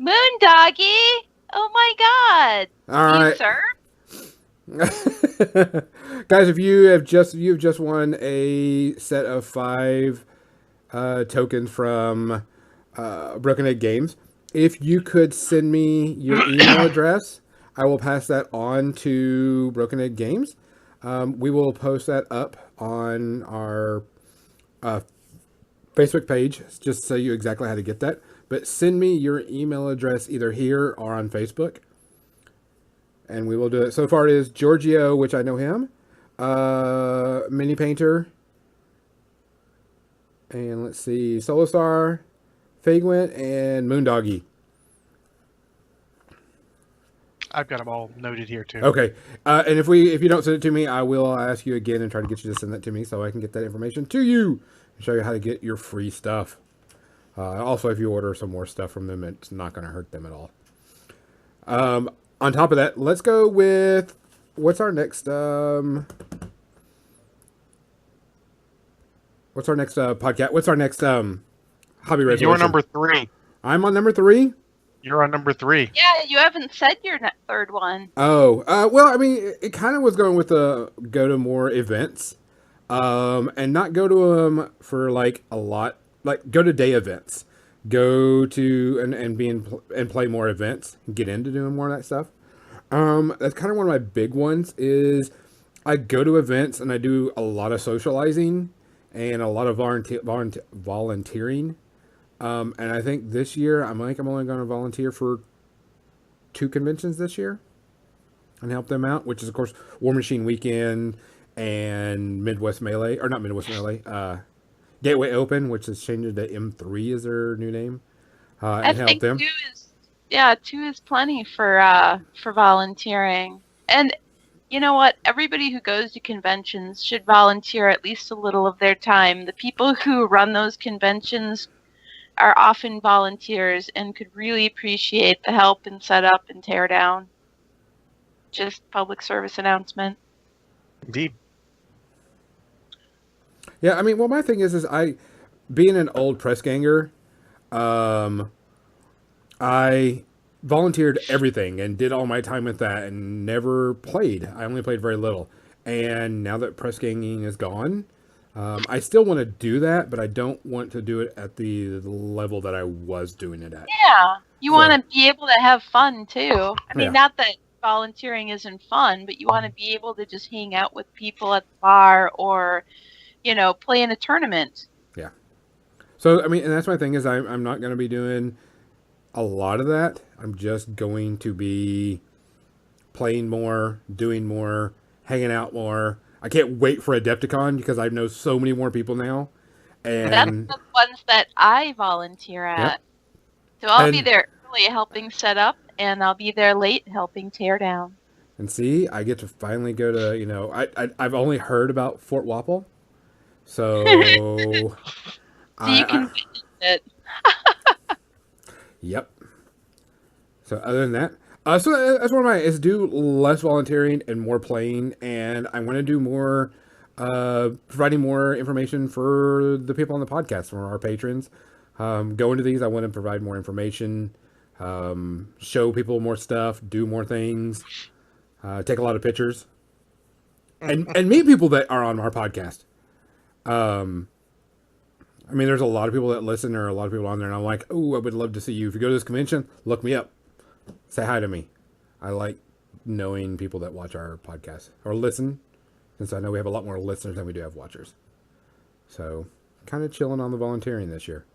Speaker 1: Moondoggy! Oh my god!
Speaker 2: All
Speaker 1: You,
Speaker 2: right.
Speaker 1: sir?
Speaker 2: Guys, if you've just won a set of 5 tokens from Broken Egg Games, if you could send me your email address, I will pass that on to Broken Egg Games. We will post that up on our Facebook page just so you exactly how to get that. But send me your email address either here or on Facebook, and we will do it. So far it is Giorgio, which I know him, Mini Painter, and let's see, Solastar, Fagwent, and Moondoggy.
Speaker 3: I've got them all noted here too.
Speaker 2: Okay, and if you don't send it to me, I will ask you again and try to get you to send that to me so I can get that information to you and show you how to get your free stuff. Also, if you order some more stuff from them, it's not going to hurt them at all. On top of that, let's go with what's our next podcast? What's our next hobby resolution?
Speaker 3: You're number 3.
Speaker 2: I'm on number 3.
Speaker 3: You're on number 3.
Speaker 1: Yeah, you haven't said your third one.
Speaker 2: Oh, well, I mean, it kind of was going with the go to more events, and not go to them for like a lot. Like go to day events, go to and play more events, get into doing more of that stuff. That's kind of one of my big ones. Is I go to events and I do a lot of socializing and a lot of volunteering. And I think this year I'm only going to volunteer for 2 conventions this year and help them out, which is of course War Machine Weekend and Midwest Melee, or not Midwest Melee. Gateway Open, which is changed to M3 is their new name, and help them.
Speaker 1: 2 is plenty for volunteering. And you know what? Everybody who goes to conventions should volunteer at least a little of their time. The people who run those conventions are often volunteers and could really appreciate the help and setup and tear down. Just public service announcement.
Speaker 3: Indeed.
Speaker 2: Yeah, I mean, well, my thing is being an old press ganger, I volunteered everything and did all my time with that and never played. I only played very little. And now that press ganging is gone, I still want to do that, but I don't want to do it at the level that I was doing it at.
Speaker 1: Yeah, you want to be able to have fun too. I mean, not that volunteering isn't fun, but you want to be able to just hang out with people at the bar or, play in a tournament.
Speaker 2: Yeah. So, I mean, and that's my thing is I'm not going to be doing a lot of that. I'm just going to be playing more, doing more, hanging out more. I can't wait for Adepticon because I know so many more people now. And
Speaker 1: that's the ones that I volunteer at. Yep. So I'll be there early helping set up, and I'll be there late helping tear down.
Speaker 2: And see, I get to finally go to, I've only heard about Fort Wapple. So
Speaker 1: you can witness it.
Speaker 2: Yep. So other than that, so that's one of my is do less volunteering and more playing, and I want to do more, providing more information for the people on the podcast, for our patrons. Go into these, I want to provide more information, show people more stuff, do more things, take a lot of pictures, and meet people that are on our podcast. I mean, there's a lot of people that listen, or a lot of people on there, and I'm like, oh, I would love to see you. If you go to this convention, look me up. Say hi to me. I like knowing people that watch our podcast or listen, since I know we have a lot more listeners than we do have watchers. So, kind of chilling on the volunteering this year.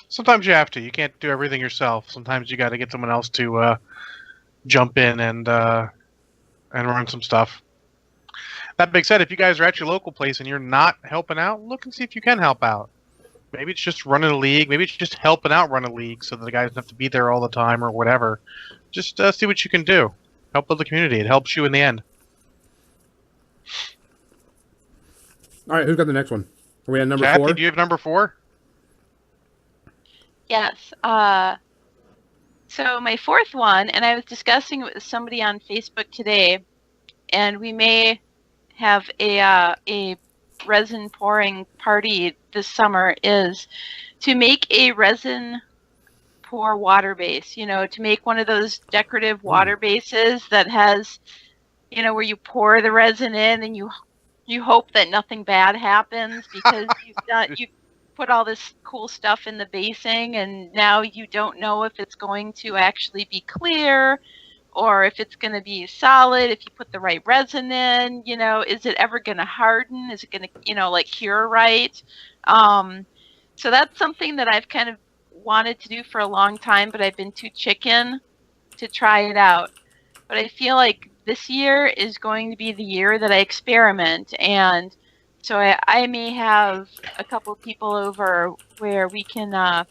Speaker 3: Sometimes you have to. You can't do everything yourself. Sometimes you got to get someone else to jump in and run some stuff. That being said, if you guys are at your local place and you're not helping out, look and see if you can help out. Maybe it's just running a league. Maybe it's just helping out run a league so that the guys don't have to be there all the time or whatever. Just see what you can do. Help build the community. It helps you in the end.
Speaker 2: All right, who's got the next one? Are we at number
Speaker 3: Cathy,
Speaker 2: 4?
Speaker 3: do you have number 4?
Speaker 1: Yes. So my fourth one, and I was discussing it with somebody on Facebook today, and we may have a resin pouring party this summer, is to make a resin pour water base. To make one of those decorative water bases that has, where you pour the resin in and you hope that nothing bad happens because you put all this cool stuff in the basing, and now you don't know if it's going to actually be clear or if it's going to be solid, if you put the right resin in, is it ever going to harden? Is it going to, like cure right? So that's something that I've kind of wanted to do for a long time, but I've been too chicken to try it out. But I feel like this year is going to be the year that I experiment, and so I may have a couple people over where we can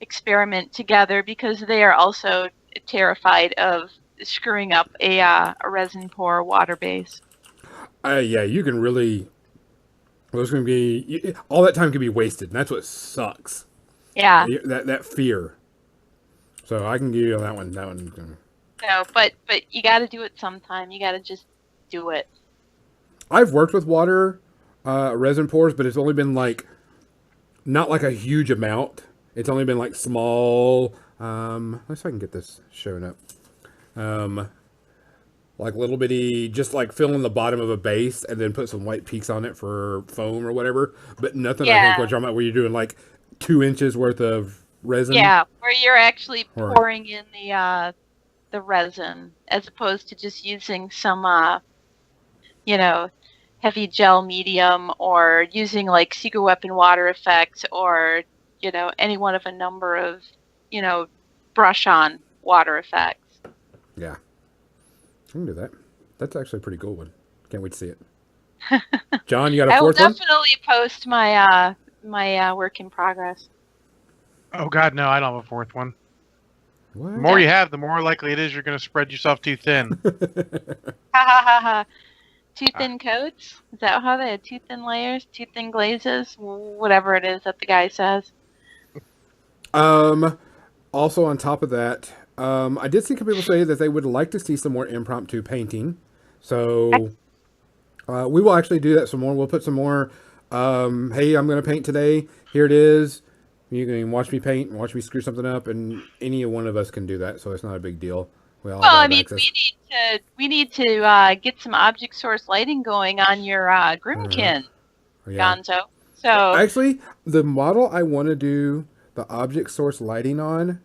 Speaker 1: experiment together because they are also terrified of screwing up a resin pour water base.
Speaker 2: Yeah, you can really. There's going to be all that time can be wasted, and that's what sucks.
Speaker 1: Yeah.
Speaker 2: That fear. So I can give you that one. That one.
Speaker 1: No, but you got to do it sometime. You got to just do it.
Speaker 2: I've worked with water resin pours, but it's only been like not like a huge amount. It's only been like small. Let's see if I can get this showing up. Like little bitty, just like fill in the bottom of a base and then put some white peaks on it for foam or whatever. But nothing. I think what you're talking about, where you're doing like 2 inches worth of resin.
Speaker 1: Yeah, where you're actually pouring in the resin as opposed to just using some heavy gel medium, or using like secret weapon water effects, or any one of a number of brush on water effects.
Speaker 2: Yeah, I can do that. That's actually a pretty cool one. Can't wait to see it. John, you got a fourth one?
Speaker 1: I will definitely post my my work in progress.
Speaker 3: Oh God, no! I don't have a fourth one.
Speaker 2: What?
Speaker 3: The more you have, the more likely it is you're going to spread yourself too thin.
Speaker 1: Ha ha ha ha. Too thin coats? Is that how they had too thin layers? Too thin glazes? Whatever it is that the guy says.
Speaker 2: Also on top of that, I did see a couple people say that they would like to see some more impromptu painting. So we will actually do that some more. We'll put some more, hey, I'm going to paint today. Here it is. You can watch me paint and watch me screw something up, and any one of us can do that, so it's not a big deal.
Speaker 1: Well, I mean, we need to get some object source lighting going on your Grimkin, Gonzo. So
Speaker 2: actually, the model I want to do the object source lighting on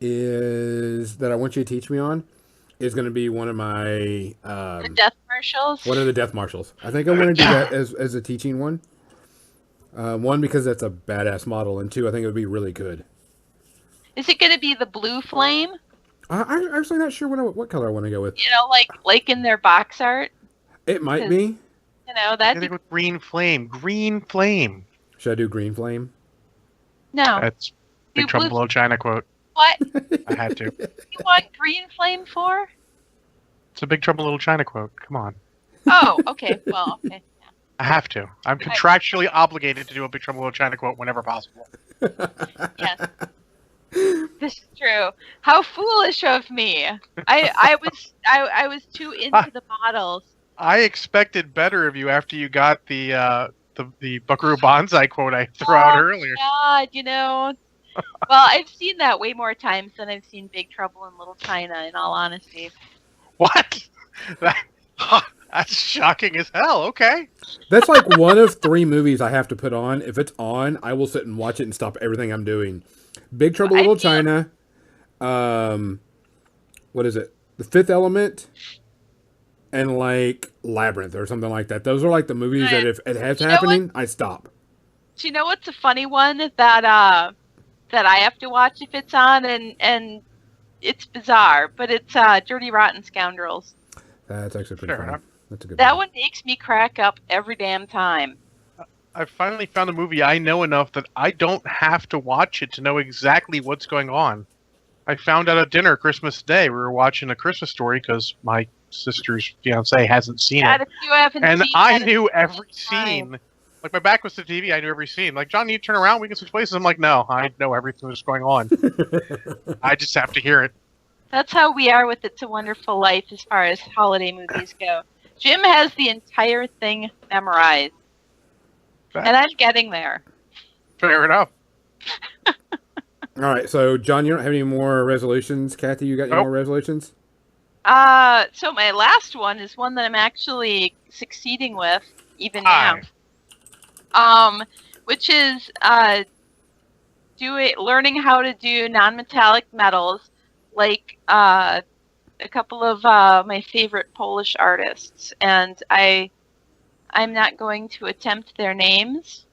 Speaker 2: is that I want you to teach me on is going to be one of my
Speaker 1: the death marshals.
Speaker 2: One of the death marshals. I think I want to do that as a teaching one. One, because that's a badass model, and two, I think it would be really good.
Speaker 1: Is it going to be the blue flame?
Speaker 2: I'm actually not sure what color I want to go with.
Speaker 1: Like in their box art.
Speaker 2: It might be.
Speaker 1: That.
Speaker 3: I think with green flame. Green flame.
Speaker 2: Should I do green flame?
Speaker 1: No.
Speaker 3: That's Big Trouble in Little China quote.
Speaker 1: What?
Speaker 3: I had to.
Speaker 1: You want green flame for?
Speaker 3: It's a Big Trouble in Little China quote. Come on.
Speaker 1: Oh, okay. Well, okay.
Speaker 3: I have to. I'm contractually obligated to do a Big Trouble in Little China quote whenever possible.
Speaker 1: Yes. This is true. How foolish of me! I was too into the models.
Speaker 3: I expected better of you after you got the Buckaroo Banzai quote I threw out earlier.
Speaker 1: God, well, I've seen that way more times than I've seen Big Trouble in Little China. In all honesty.
Speaker 3: What? That's shocking as hell. Okay.
Speaker 2: That's like one of 3 movies I have to put on. If it's on, I will sit and watch it and stop everything I'm doing. Big Trouble in Little China. What is it? The Fifth Element, and like Labyrinth or something like that. Those are like the movies that if it has happening, I stop.
Speaker 1: Do you know what's a funny one that I have to watch if it's on, and it's bizarre, but it's Dirty Rotten Scoundrels.
Speaker 2: That's actually pretty funny. That's a good
Speaker 1: that one makes me crack up every damn time.
Speaker 3: I finally found a movie I know enough that I don't have to watch it to know exactly what's going on. I found out at dinner Christmas Day. We were watching A Christmas Story because my sister's fiance hasn't seen it.
Speaker 1: If you haven't
Speaker 3: and
Speaker 1: seen
Speaker 3: I knew every scene Like, my back was to the TV, I knew every scene. Like, John, you turn around, we can switch places. I'm like, no, I know everything that's going on. I just have to hear it.
Speaker 1: That's how we are with It's a Wonderful Life as far as holiday movies go. Jim has the entire thing memorized. And I'm getting there.
Speaker 3: Fair enough.
Speaker 2: All right, so John, you don't have any more resolutions. Cathy, you got any more resolutions?
Speaker 1: So my last one is one that I'm actually succeeding with even now. Which is learning how to do non-metallic metals, like a couple of my favorite Polish artists, and I'm not going to attempt their names.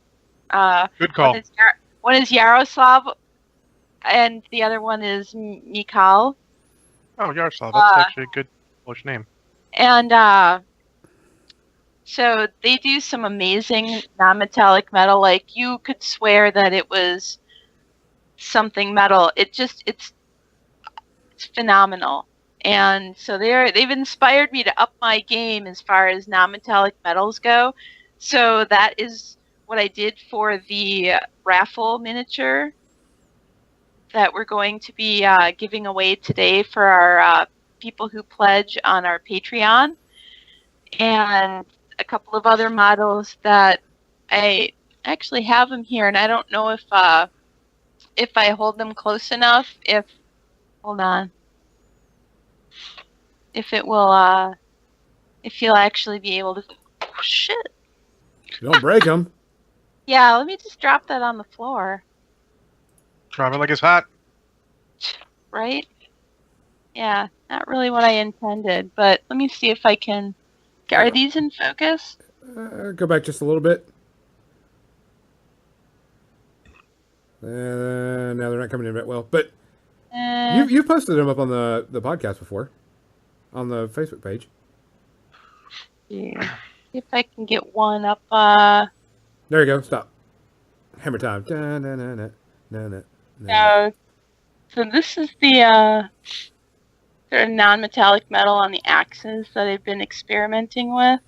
Speaker 3: Good call.
Speaker 1: One is Yaroslav, and the other one is Mikal.
Speaker 3: Oh, Yaroslav. That's actually a good Polish name.
Speaker 1: And so they do some amazing non-metallic metal. Like, you could swear that it was something metal. It's phenomenal. And so they've inspired me to up my game as far as non-metallic metals go. So that is what I did for the raffle miniature that we're going to be giving away today for our people who pledge on our Patreon, and a couple of other models that I actually have them here, and I don't know if I hold them close enough. Hold on. If it will, if you'll actually be able to. Oh, shit.
Speaker 2: Don't break them.
Speaker 1: Yeah, let me just drop that on the floor.
Speaker 3: Drop it like it's hot.
Speaker 1: Right? Yeah, not really what I intended, but let me see if I can. Are these in focus?
Speaker 2: Go back just a little bit. Now they're not coming in that well, but you've posted them up on the podcast before, on the Facebook page.
Speaker 1: Yeah. See if I can get one up.
Speaker 2: There you go. Stop. Hammer time. Da, na, na, na, na, na, na.
Speaker 1: No. So this is the sort of non-metallic metal on the axes that I've been experimenting with.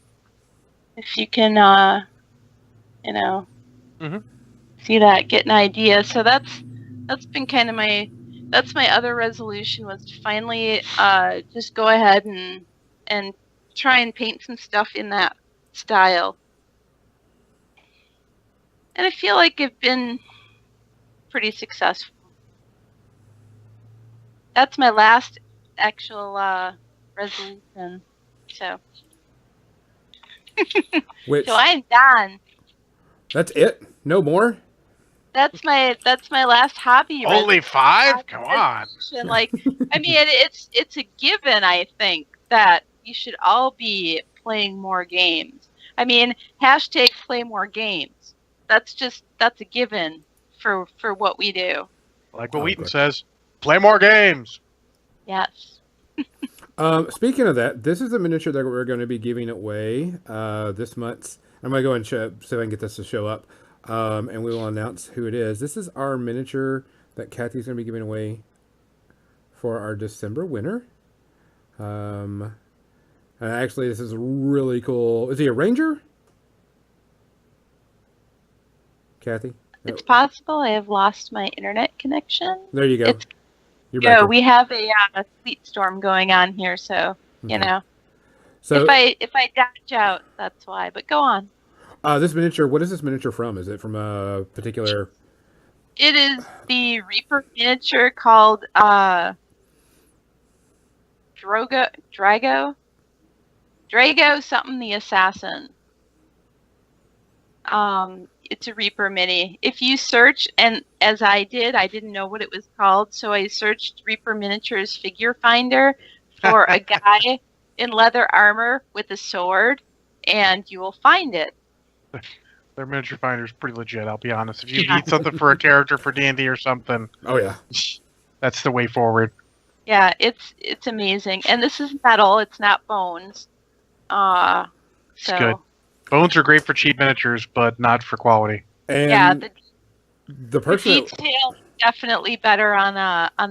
Speaker 1: If you can, see that, get an idea. So that's been kind of my other resolution, was to finally just go ahead and try and paint some stuff in that style. And I feel like I've been pretty successful. That's my last actual resolution. So. So I'm done.
Speaker 2: That's it? No more?
Speaker 1: That's my last hobby.
Speaker 3: Only 5? Come on.
Speaker 1: Like, I mean, it's a given, I think, that you should all be playing more games. I mean, hashtag play more games. That's a given for what we do.
Speaker 3: Like what Wheaton says, play more games.
Speaker 1: Yes.
Speaker 2: Speaking of that, this is a miniature that we're going to be giving away this month. I'm going to go and see if I can get this to show up, and we will announce who it is. This is our miniature that Cathy's going to be giving away for our December winner. And actually, this is really cool. Is he a ranger? Cathy?
Speaker 1: It's possible I have lost my internet connection.
Speaker 2: There you go.
Speaker 1: We have a sleet storm going on here, so you know.
Speaker 2: So
Speaker 1: if I dodge out, that's why. But go on.
Speaker 2: This miniature. What is this miniature from? Is it from a particular?
Speaker 1: It is the Reaper miniature called Drago something the Assassin. It's a Reaper mini. If you search, and as I did, I didn't know what it was called, so I searched Reaper Miniatures Figure Finder for a guy in leather armor with a sword, and you will find it.
Speaker 3: Their miniature finder is pretty legit, I'll be honest. If you need something for a character for D&D or something,
Speaker 2: oh yeah,
Speaker 3: that's the way forward.
Speaker 1: Yeah, it's amazing. And this is metal, it's not bones.
Speaker 3: It's good. Bones are great for cheap miniatures, but not for quality.
Speaker 2: And
Speaker 1: yeah,
Speaker 2: the person
Speaker 1: the detail is definitely better on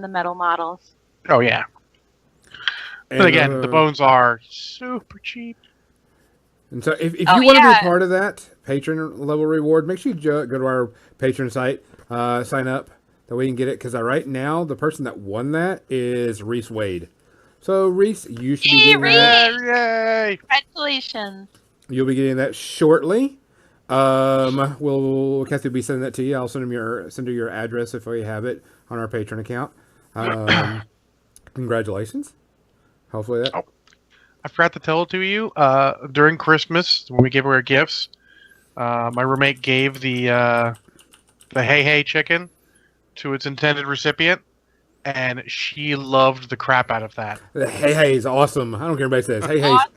Speaker 1: the metal models.
Speaker 3: Oh yeah. But again, the bones are super cheap.
Speaker 2: And so if you want to be part of that, patron level reward, make sure you go to our patron site, sign up, that we can get it. Because right now, the person that won that is Reese Wade. So Reese, you should be
Speaker 1: Yay,
Speaker 2: getting that.
Speaker 1: Reese!
Speaker 3: Yay!
Speaker 1: Congratulations.
Speaker 2: You'll be getting that shortly. Cathy will be sending that to you. I'll send her your address if we have it on our Patreon account. Congratulations. Hopefully that.
Speaker 3: Oh, I forgot to tell it to you. During Christmas, when we gave away our gifts, my roommate gave the Hey Hey chicken to its intended recipient, and she loved the crap out of that.
Speaker 2: The Hey Hey is awesome. I don't care what anybody says. Hey Hey.
Speaker 1: Awesome.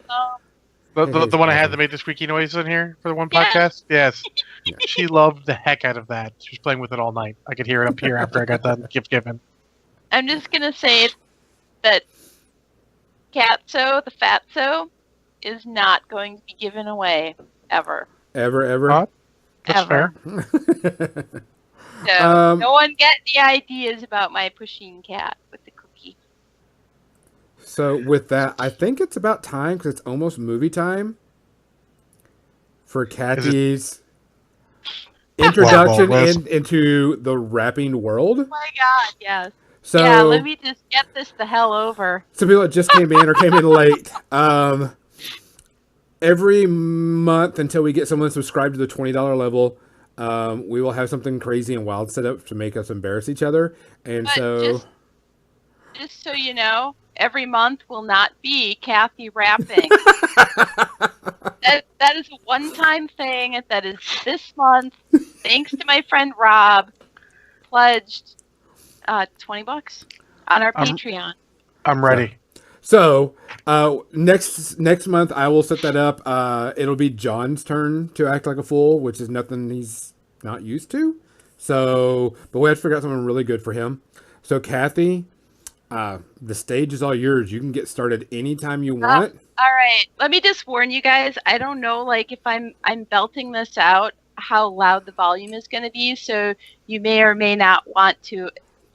Speaker 3: The one I had that made the squeaky noise in here for the one podcast? Yes.
Speaker 2: Yeah.
Speaker 3: She loved the heck out of that. She was playing with it all night. I could hear it up here after I got done gift giving.
Speaker 1: I'm just gonna say that Catso, the Fatso, is not going to be given away ever.
Speaker 2: Ever.
Speaker 3: That's
Speaker 1: Ever.
Speaker 3: fair.
Speaker 1: So no one get the ideas about my pushing cat with the cookie.
Speaker 2: So with that, I think it's about time because it's almost movie time for Cathy's introduction into the rapping world.
Speaker 1: Oh my god, yes.
Speaker 2: So
Speaker 1: Yeah, let me just get this the hell over.
Speaker 2: some people that just came in or came in late. Every month until we get someone subscribed to the $20 level, we will have something crazy and wild set up to make us embarrass each other. And
Speaker 1: But
Speaker 2: so
Speaker 1: just so you know, every month will not be Cathy rapping. that is a one-time thing. That is this month. Thanks to my friend Rob, pledged $20 on our Patreon.
Speaker 3: I'm ready.
Speaker 2: So next month I will set that up. It'll be John's turn to act like a fool, which is nothing he's not used to. So, but we have to figure out something really good for him. So Cathy, the stage is all yours. You can get started anytime you want.
Speaker 1: All right. Let me just warn you guys. I don't know, like if I'm belting this out, how loud the volume is going to be. So you may or may not want to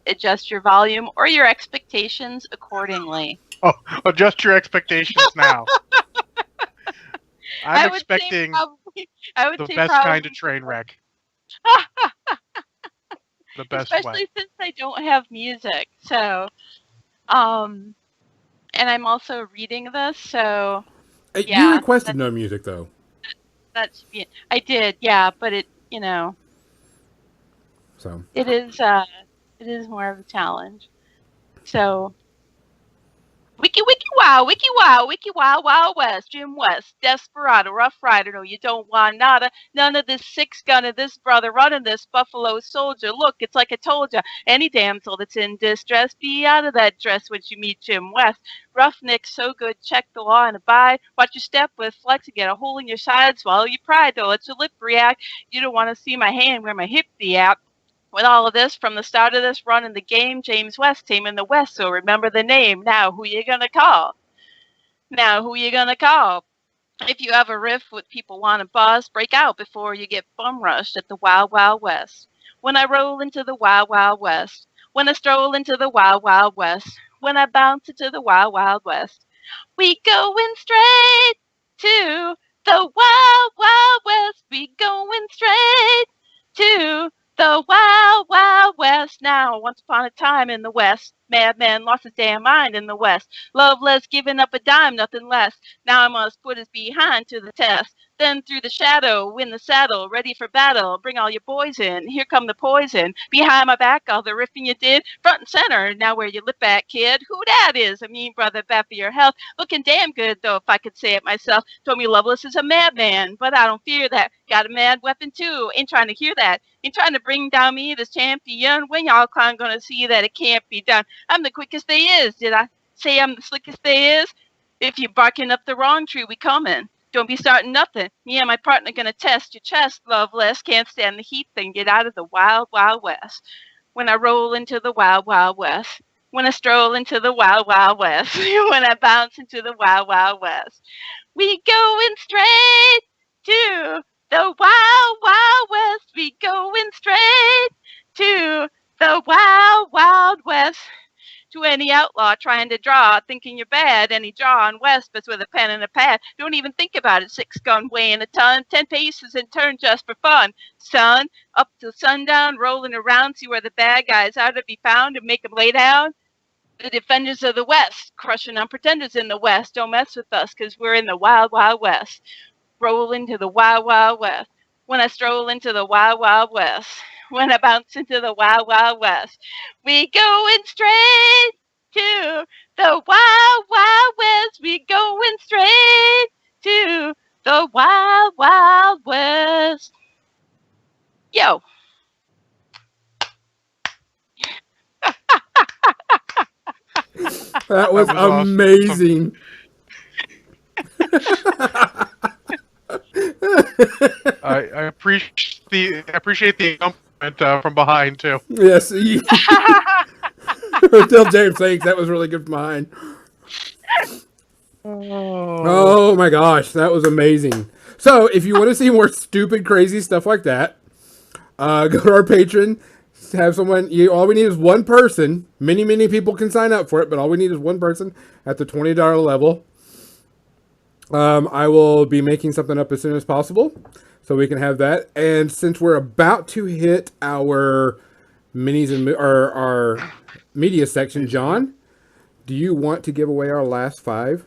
Speaker 1: adjust your volume or your expectations accordingly.
Speaker 3: Oh, adjust your expectations now. I'm expecting the best kind of train wreck. The best
Speaker 1: especially
Speaker 3: way.
Speaker 1: since I don't have music. So, and I'm also reading this, so
Speaker 2: You
Speaker 1: yeah,
Speaker 2: requested no music though.
Speaker 1: that should be. I did, yeah, but it,
Speaker 2: So
Speaker 1: it is more of a challenge. So. Wiki wow, Wild West, Jim West, Desperado, Rough Rider, no you don't want nada, none of this six-gunner, this brother running this Buffalo Soldier, look, it's like I told ya, any damsel that's in distress, be out of that dress when you meet Jim West, roughneck so good, check the law and abide, watch your step with flex and get a hole in your side, swallow your pride, don't let your lip react, you don't want to see my hand where my hip be at. With all of this, from the start of this run in the game, James West, team in the West, so remember the name. Now, who you gonna call? If you have a riff with people want to buzz, break out before you get bum rushed at the Wild Wild West. When I roll into the Wild Wild West, when I stroll into the Wild Wild West, when I bounce into the Wild Wild West, we going straight to the Wild Wild West. We going straight to the Wild Wild West. Now, once upon a time in the West, madman lost his damn mind in the West. Loveless giving up a dime, nothing less. Now I must put his behind to the test. Then through the shadow, win the saddle, ready for battle. Bring all your boys in, here come the poison. Behind my back, all the riffing you did. Front and center, now where you lip at, kid. Who that is? I mean, brother, bad for your health. Looking damn good, though, if I could say it myself. Told me Loveless is a madman, but I don't fear that. Got a mad weapon, too. Ain't trying to hear that. Ain't trying to bring down me, this champion. When y'all clown gonna see that it can't be done? I'm the quickest they is. Did I say I'm the slickest they is? If you're barking up the wrong tree, we coming. Don't be starting nothing. Me and my partner gonna test your chest, Loveless. Can't stand the heat, then get out of the Wild Wild West. When I roll into the Wild Wild West. When I stroll into the Wild Wild West. When I bounce into the Wild Wild West. We going straight to the Wild Wild West. We going straight to the Wild Wild West. to any outlaw trying to draw, thinking you're bad. Any draw on west, but with a pen and a pad. Don't even think about it. 6 gun weighing a ton, 10 paces in turn just for fun. Son, up till sundown, rolling around, see where the bad guys are to be found and make them lay down. The defenders of the West, crushing on pretenders in the West. Don't mess with us, 'cause we're in the wild, wild West. Roll into the wild, wild West. When I stroll into the wild, wild West. When I bounce into the wild, wild West. We going straight to the wild, wild West. We going straight to the wild, wild West. Yo.
Speaker 2: That was amazing.
Speaker 3: I appreciate the compliment from behind too.
Speaker 2: Yes. Tell James thanks. That was really good from behind. Oh my gosh, that was amazing. So if you want to see more stupid, crazy stuff like that, go to our Patreon. Have someone. All we need is one person. Many people can sign up for it, but all we need is one person at the $20 level. I will be making something up as soon as possible, so we can have that. And since we're about to hit our minis and our media section, John, do you want to give away our last 5?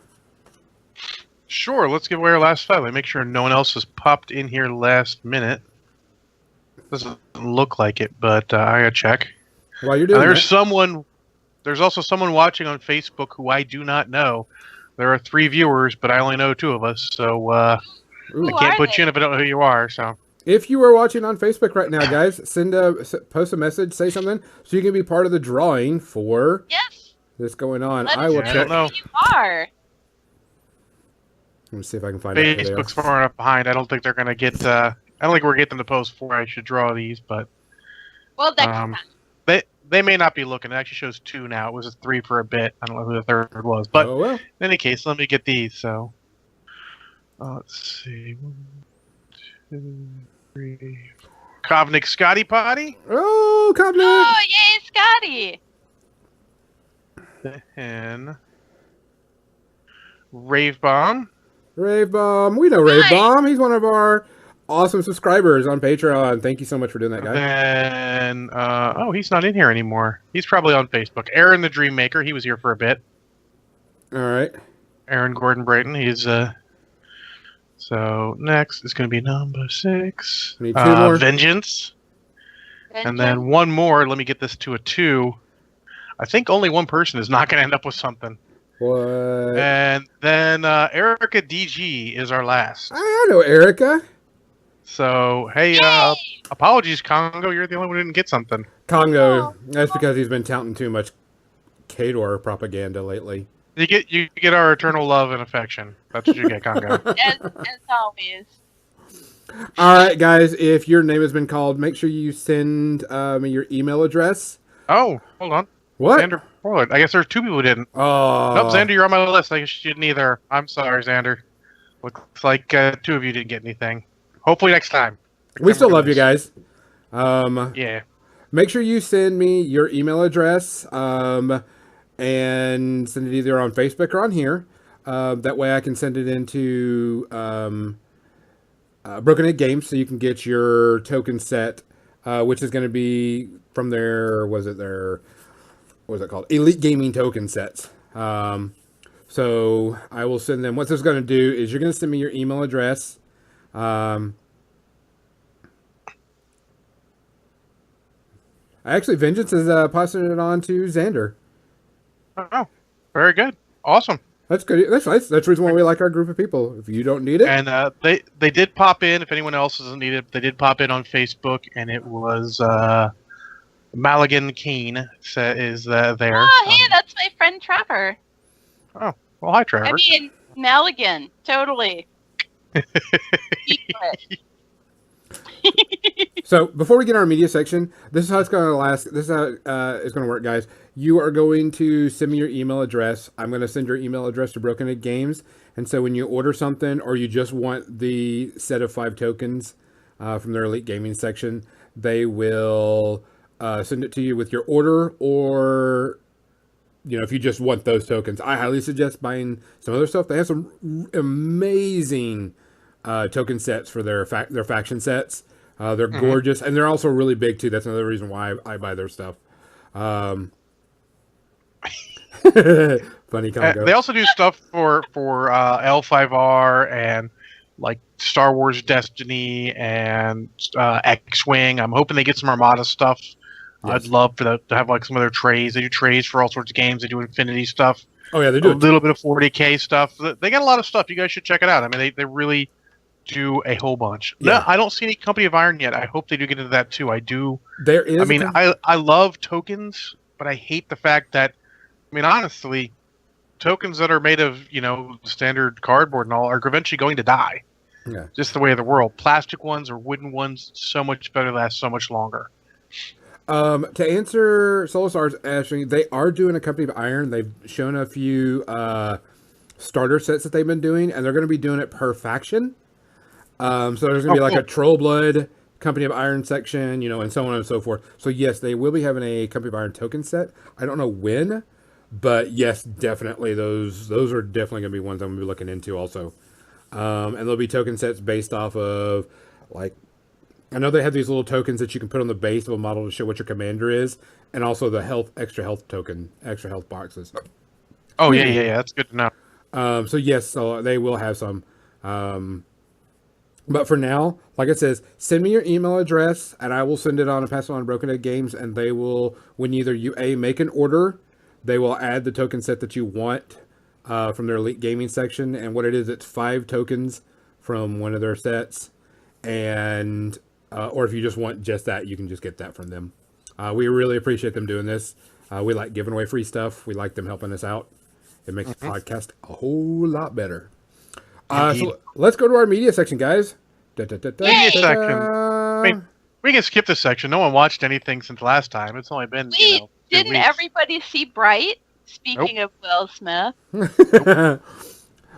Speaker 3: Sure, let's give away our last 5. Let me make sure no one else has popped in here last minute. Doesn't look like it, but I gotta check.
Speaker 2: While you're doing
Speaker 3: There's also someone watching on Facebook who I do not know. There are 3 viewers, but I only know 2 of us, so I can't put you in if I don't know who you are. So
Speaker 2: if you are watching on Facebook right now, guys, post a message, say something, so you can be part of the drawing for this going on.
Speaker 1: I will check. Who you are.
Speaker 2: Let me see if I can find out.
Speaker 3: Facebook's far enough behind. I don't think they're gonna get. I don't think we're getting them to post 4. I should draw these, but they may not be looking. It actually shows 2 now. It was a 3 for a bit. I don't know who the third was, but in any case, let me get these. So let's see, 1, 2, 3, 4. Kovnik Scotty Potty.
Speaker 2: Oh, Kovnik!
Speaker 1: Oh, yay, Scotty!
Speaker 3: And Rave Bomb.
Speaker 2: Rave Bomb. We know Rave Bomb. He's one of our awesome subscribers on Patreon. Thank you so much for doing that, guys.
Speaker 3: And he's not in here anymore. He's probably on Facebook. Aaron the Dream Maker. He was here for a bit.
Speaker 2: All right.
Speaker 3: Aaron Gordon Brayton. He's so next is going to be number 6.
Speaker 2: Need 2 more.
Speaker 3: Vengeance. And then 1 more. Let me get this to a 2. I think only 1 person is not going to end up with something.
Speaker 2: What?
Speaker 3: And then Erica DG is our last.
Speaker 2: I know Erica.
Speaker 3: So, hey, apologies, Congo. You're the only one who didn't get something.
Speaker 2: Congo. That's because he's been touting too much Kador propaganda lately.
Speaker 3: You get our eternal love and affection. That's what you get, Congo.
Speaker 1: as always.
Speaker 2: All right, guys. If your name has been called, make sure you send me your email address.
Speaker 3: Oh, hold on.
Speaker 2: What?
Speaker 3: Xander Pollard. I guess there's 2 people who didn't.
Speaker 2: Oh.
Speaker 3: Nope, Xander, you're on my list. I guess you didn't either. I'm sorry, Xander. Looks like 2 of you didn't get anything. Hopefully next time.
Speaker 2: We still love you guys.
Speaker 3: Yeah.
Speaker 2: Make sure you send me your email address and send it either on Facebook or on here. That way I can send it into Broken Egg Games so you can get your token set, which is going to be from their, what was it called? Elite Gaming token sets. So I will send them. What this is going to do is you're going to send me your email address. Actually, Vengeance is passing it on to Xander.
Speaker 3: Oh, very good. Awesome.
Speaker 2: That's good. That's nice. That's the reason why we like our group of people. If you don't need it.
Speaker 3: And they did pop in. If anyone else doesn't need it, they did pop in on Facebook, and it was Maligan Keen is there.
Speaker 1: Oh, hey, that's my friend Trevor.
Speaker 3: Oh, well, hi, Trevor.
Speaker 1: I mean, Maligan, totally.
Speaker 2: So before we get our media section, this is how it's going to last. This is how it's going to work, guys. You are going to send me your email address. I'm going to send your email address to Broken Egg Games. And so when you order something or you just want the set of 5 tokens from their Elite Gaming section, they will send it to you with your order or if you just want those tokens, I highly suggest buying some other stuff. They have some amazing token sets for their faction sets. They're
Speaker 3: Mhm.
Speaker 2: gorgeous, and they're also really big too. That's another reason why I buy their stuff. Um, funny
Speaker 3: They
Speaker 2: Congo.
Speaker 3: also do stuff for L5R and like Star Wars Destiny and X-wing. I'm hoping they get some Armada stuff. I'd
Speaker 2: Yes.
Speaker 3: love to have like some of their trays. They do trays for all sorts of games. They do Infinity stuff,
Speaker 2: Oh yeah, they
Speaker 3: a
Speaker 2: do it.
Speaker 3: little bit of 40K stuff. They got a lot of stuff. You guys should check it out. I mean, they really do a whole bunch. No,
Speaker 2: Yeah.
Speaker 3: I don't see any Company of Iron yet. I hope they do get into that too. I do.
Speaker 2: There
Speaker 3: I
Speaker 2: is.
Speaker 3: mean, I love tokens, but I hate the fact that, I mean, honestly, tokens that are made of, standard cardboard and all are eventually going to die.
Speaker 2: Yeah.
Speaker 3: Just the way of the world. Plastic ones or wooden ones, so much better, last so much longer.
Speaker 2: To answer Solasar's asking, they are doing a Company of Iron. They've shown a few starter sets that they've been doing, and they're going to be doing it per faction. So there's going to be like
Speaker 3: cool.
Speaker 2: a Troll Blood Company of Iron section, and so on and so forth. So yes, they will be having a Company of Iron token set. I don't know when, but yes, definitely those are definitely going to be ones I'm going to be looking into also. And there'll be token sets based off of like, I know they have these little tokens that you can put on the base of a model to show what your commander is, and also the extra health token, extra health boxes.
Speaker 3: Oh, yeah. That's good to know.
Speaker 2: So yes, so they will have some. But for now, like it says, send me your email address, and I will send it on and pass it on to Broken Egg Games, and they will, when either you make an order, they will add the token set that you want from their Elite Gaming section, and what it is, it's 5 tokens from one of their sets, and or if you just want just that, you can just get that from them. We really appreciate them doing this. We like giving away free stuff. We like them helping us out. It makes the podcast a whole lot better. So let's go to our media section, guys.
Speaker 3: Media section. I mean, we can skip this section. No one watched anything since last time. It's only been,
Speaker 1: Wait,
Speaker 3: 2
Speaker 1: didn't
Speaker 3: weeks.
Speaker 1: everybody see Bright? Speaking of Will Smith.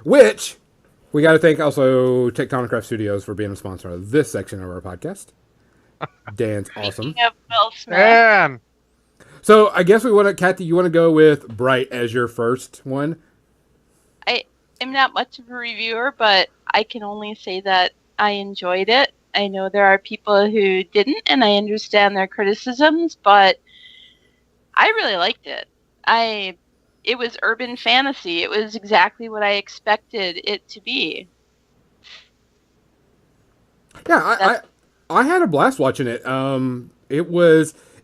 Speaker 2: Which we got to thank also Tectonicraft Studios for being a sponsor of this section of our podcast. Dan's awesome.
Speaker 1: Speaking of Will Smith.
Speaker 3: Man,
Speaker 2: So I guess we want to, Cathy, you want to go with Bright as your first one?
Speaker 1: I'm not much of a reviewer, but I can only say that I enjoyed it. I know there are people who didn't, and I understand their criticisms, but I really liked it. It was urban fantasy. It was exactly what I expected it to be.
Speaker 2: Yeah, I had a blast watching it.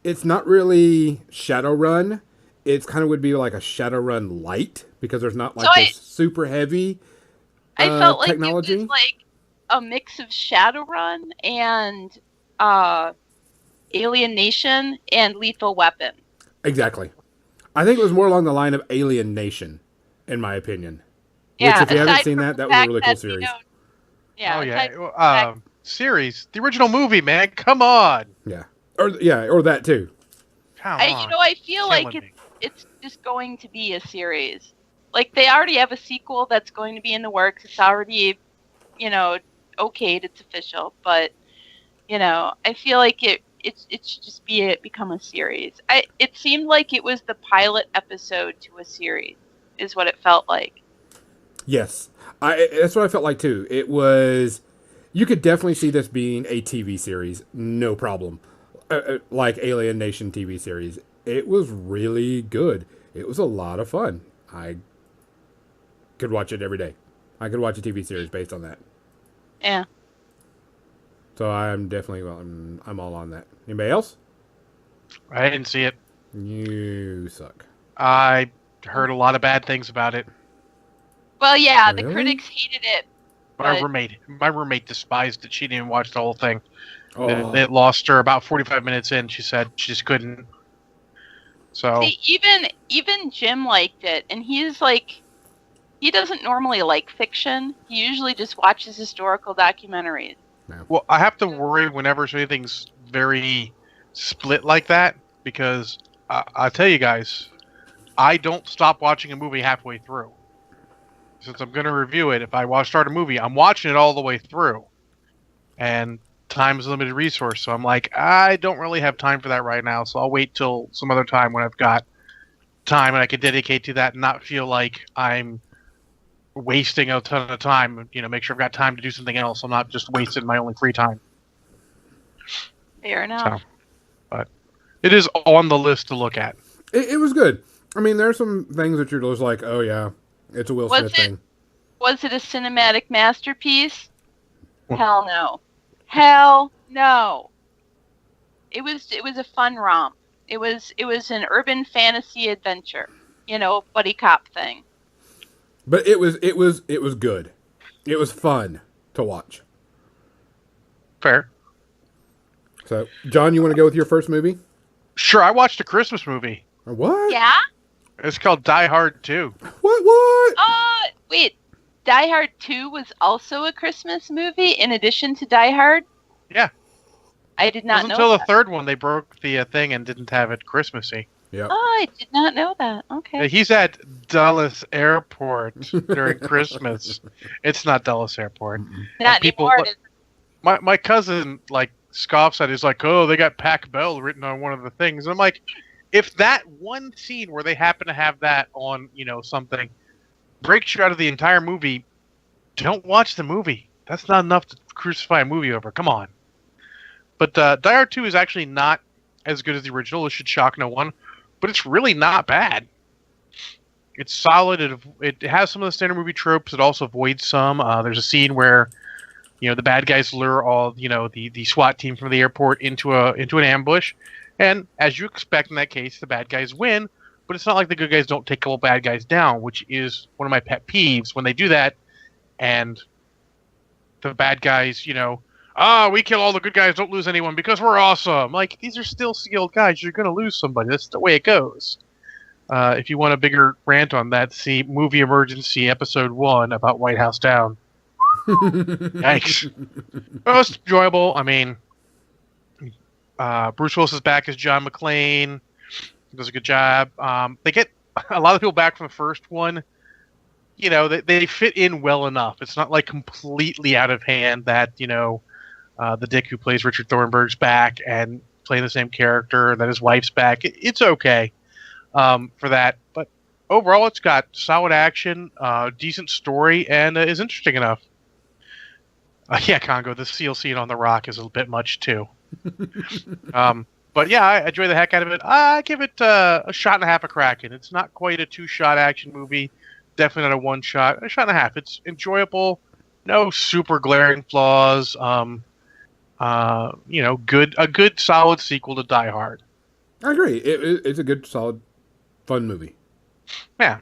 Speaker 2: It's not really Shadowrun. It's kind of would be like a Shadowrun light because there's not like this super heavy
Speaker 1: I felt like
Speaker 2: technology.
Speaker 1: it was like a mix of Shadowrun and Alien Nation and Lethal Weapon.
Speaker 2: Exactly. I think it was more along the line of Alien Nation, in my opinion.
Speaker 1: Yeah,
Speaker 2: Which, if you haven't
Speaker 1: aside
Speaker 2: seen
Speaker 1: from
Speaker 2: that
Speaker 1: the
Speaker 2: was a
Speaker 1: fact
Speaker 2: really cool
Speaker 1: that,
Speaker 2: series.
Speaker 1: Yeah.
Speaker 3: oh yeah.
Speaker 1: aside from the fact-
Speaker 3: Series, the original movie, man. Come on.
Speaker 2: Yeah. Or that too.
Speaker 3: Come on.
Speaker 1: I feel like
Speaker 3: Killing me.
Speaker 1: it's just going to be a series. Like, they already have a sequel that's going to be in the works. It's already, okayed. It's official. But, I feel like it should just become a series. It seemed like it was the pilot episode to a series, is what it felt like.
Speaker 2: Yes. That's what I felt like too. It was. You could definitely see this being a TV series, no problem. Like Alien Nation TV series. It was really good. It was a lot of fun. I could watch it every day. I could watch a TV series based on that.
Speaker 1: Yeah.
Speaker 2: So I'm definitely, I'm all on that. Anybody else?
Speaker 3: I didn't see it.
Speaker 2: You suck.
Speaker 3: I heard a lot of bad things about it.
Speaker 1: Well, yeah,
Speaker 2: Really?
Speaker 1: the critics hated it.
Speaker 3: My
Speaker 1: But-
Speaker 3: roommate despised it. She didn't even watch the whole thing.
Speaker 2: Oh,
Speaker 3: It lost her about 45 minutes in. She said she just couldn't. So
Speaker 1: See, even Jim liked it, and he's like, he doesn't normally like fiction. He usually just watches historical documentaries.
Speaker 3: well, I have to worry whenever anything's very split like that because I tell you guys, I don't stop watching a movie halfway through. Since I'm going to review it, if I start a movie, I'm watching it all the way through, and time is a limited resource. So I'm like, I don't really have time for that right now. So I'll wait till some other time when I've got time and I could dedicate to that and not feel like I'm wasting a ton of time. Make sure I've got time to do something else. I'm not just wasting my only free time.
Speaker 1: Fair enough.
Speaker 3: So, but it is on the list to look at.
Speaker 2: It was good. I mean, there's some things that you're just like, oh yeah, it's a Will Smith thing.
Speaker 1: Was it a cinematic masterpiece? Hell no. Hell no. It was a fun romp. It was an urban fantasy adventure, buddy cop thing.
Speaker 2: But it was good. It was fun to watch.
Speaker 3: Fair.
Speaker 2: So, John, you want to go with your first movie?
Speaker 3: Sure, I watched a Christmas movie.
Speaker 2: What?
Speaker 1: Yeah?
Speaker 3: It's called Die Hard 2.
Speaker 2: What?
Speaker 1: Wait. Die Hard 2 was also a Christmas movie in addition to Die Hard?
Speaker 3: Yeah.
Speaker 1: I did not know
Speaker 3: until
Speaker 1: that.
Speaker 3: The third one they broke the thing and didn't have it Christmassy.
Speaker 2: Yeah.
Speaker 1: Oh, I did not know that. Okay.
Speaker 3: He's at Dulles Airport during Christmas. It's not Dulles Airport.
Speaker 1: Not anymore.
Speaker 3: My cousin scoffs at it. He's like, oh, they got Pac Bell written on one of the things. And I'm like, if that one scene where they happen to have that on, something breaks you out of the entire movie, don't watch the movie. That's not enough to crucify a movie over. Come on. But Die Hard 2 is actually not as good as the original. It should shock no one. But it's really not bad. It's solid. It has some of the standard movie tropes. It also avoids some. There's a scene where, the bad guys lure all, the SWAT team from the airport into an ambush. And as you expect in that case, the bad guys win. But it's not like the good guys don't take a couple bad guys down, which is one of my pet peeves when they do that. And the bad guys, we kill all the good guys, don't lose anyone because we're awesome. Like, these are still skilled guys. You're going to lose somebody. That's the way it goes. If you want a bigger rant on that, see Movie Emergency Episode 1 about White House Down. Yikes. Most enjoyable. I mean, Bruce Willis is back as John McClane. He does a good job. They get a lot of people back from the first one. They fit in well enough. It's not like completely out of hand that, the dick who plays Richard Thornburg's back and playing the same character, and that his wife's back. It's okay for that. But overall, it's got solid action, decent story, and is interesting enough. Yeah, Congo, the seal scene on the rock is a bit much, too. But yeah, I enjoy the heck out of it. I give it a shot and a half of Kraken. It's not quite a two-shot action movie. Definitely not a one-shot. A shot and a half. It's enjoyable. No super glaring flaws. A good solid sequel to Die Hard.
Speaker 2: I agree. It's a good, solid, fun movie.
Speaker 3: Yeah.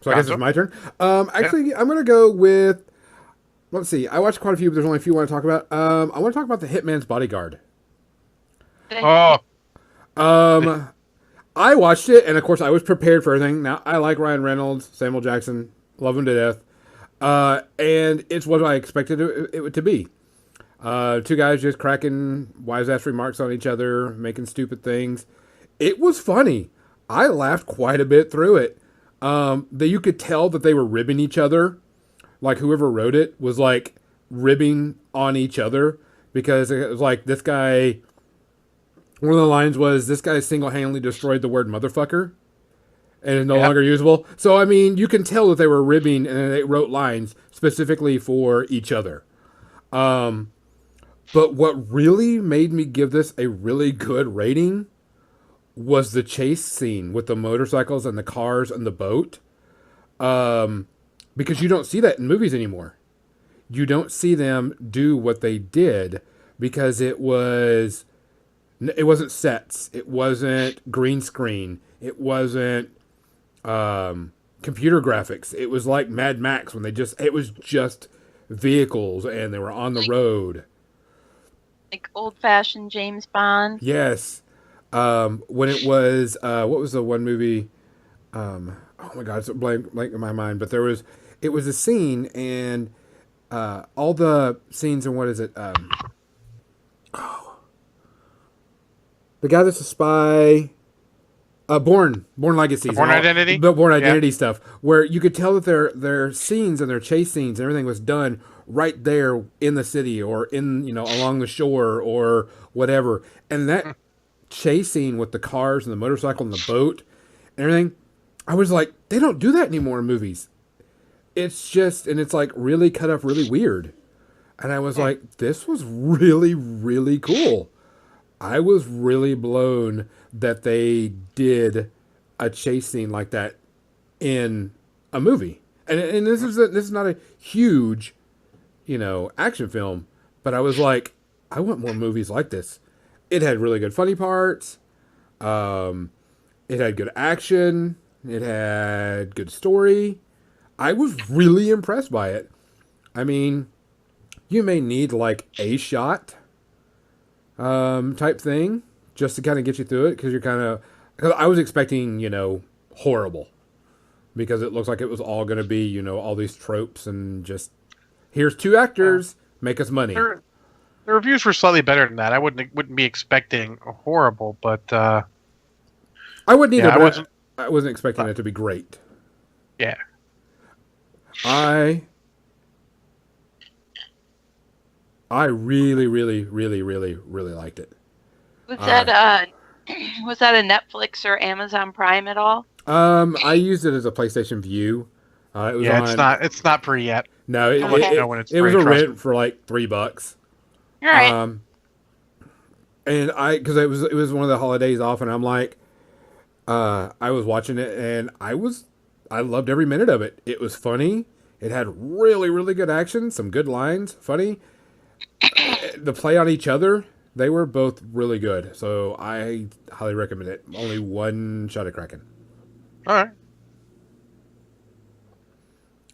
Speaker 2: So I guess it's my turn. Actually, I'm going to go with. Let's see. I watched quite a few, but there's only a few I want to talk about. I want to talk about The Hitman's Bodyguard.
Speaker 3: Oh.
Speaker 2: I watched it, and of course, I was prepared for everything. Now, I like Ryan Reynolds, Samuel Jackson, love him to death. And it's what I expected it to be. Two guys just cracking wise-ass remarks on each other, making stupid things. It was funny. I laughed quite a bit through it. That you could tell that they were ribbing each other. Like, whoever wrote it was, ribbing on each other. Because it was like, this guy... One of the lines was, this guy single-handedly destroyed the word motherfucker. And is no longer usable. So, I mean, you can tell that they were ribbing and they wrote lines specifically for each other. But what really made me give this a really good rating was the chase scene with the motorcycles and the cars and the boat. Because you don't see that in movies anymore. You don't see them do what they did because it wasn't sets. It wasn't green screen. It wasn't computer graphics. It was like Mad Max when it was just vehicles and they were on the road.
Speaker 1: Like old-fashioned James Bond.
Speaker 2: Yes. When it was, what was the one movie? Oh my God, it's a blank in my mind. But it was a scene and all the scenes and what is it? The guy that's a spy. Born Legacies.
Speaker 3: Born Identity?
Speaker 2: The Born Identity stuff. Where you could tell that their scenes and their chase scenes and everything was done right there in the city or in, along the shore or whatever. And that chase scene with the cars and the motorcycle and the boat and everything, I was like, they don't do that anymore in movies. It's just, and it's like really cut up really weird. And I was like, this was really, really cool. I was really blown that they did a chase scene like that in a movie. And this is not a huge, action film, but I was like, I want more movies like this. It had really good funny parts. It had good action. It had good story. I was really impressed by it. I mean, you may need like a shot type thing just to kind of get you through it because because I was expecting, horrible because it looks like it was all going to be, all these tropes and just here's two actors, make us money.
Speaker 3: The reviews were slightly better than that. I wouldn't be expecting horrible, but
Speaker 2: I wouldn't either.
Speaker 3: Yeah,
Speaker 2: I wasn't expecting it to be great.
Speaker 3: Yeah.
Speaker 2: I really, really, really, really, really liked it.
Speaker 1: Was that was that a Netflix or Amazon Prime at all?
Speaker 2: I used it as a PlayStation View. It was
Speaker 3: it's not free yet.
Speaker 2: No,
Speaker 3: I'll let you know when it's
Speaker 2: it was
Speaker 3: free,
Speaker 2: a
Speaker 3: trust
Speaker 2: rent for like $3.
Speaker 1: All right.
Speaker 2: And because it was one of the holidays off, and I'm like, I was watching it, and I loved every minute of it. It was funny. It had really, really good action, some good lines, funny. The play on each other, they were both really good. So I highly recommend it. Only one shot at Kraken.
Speaker 3: All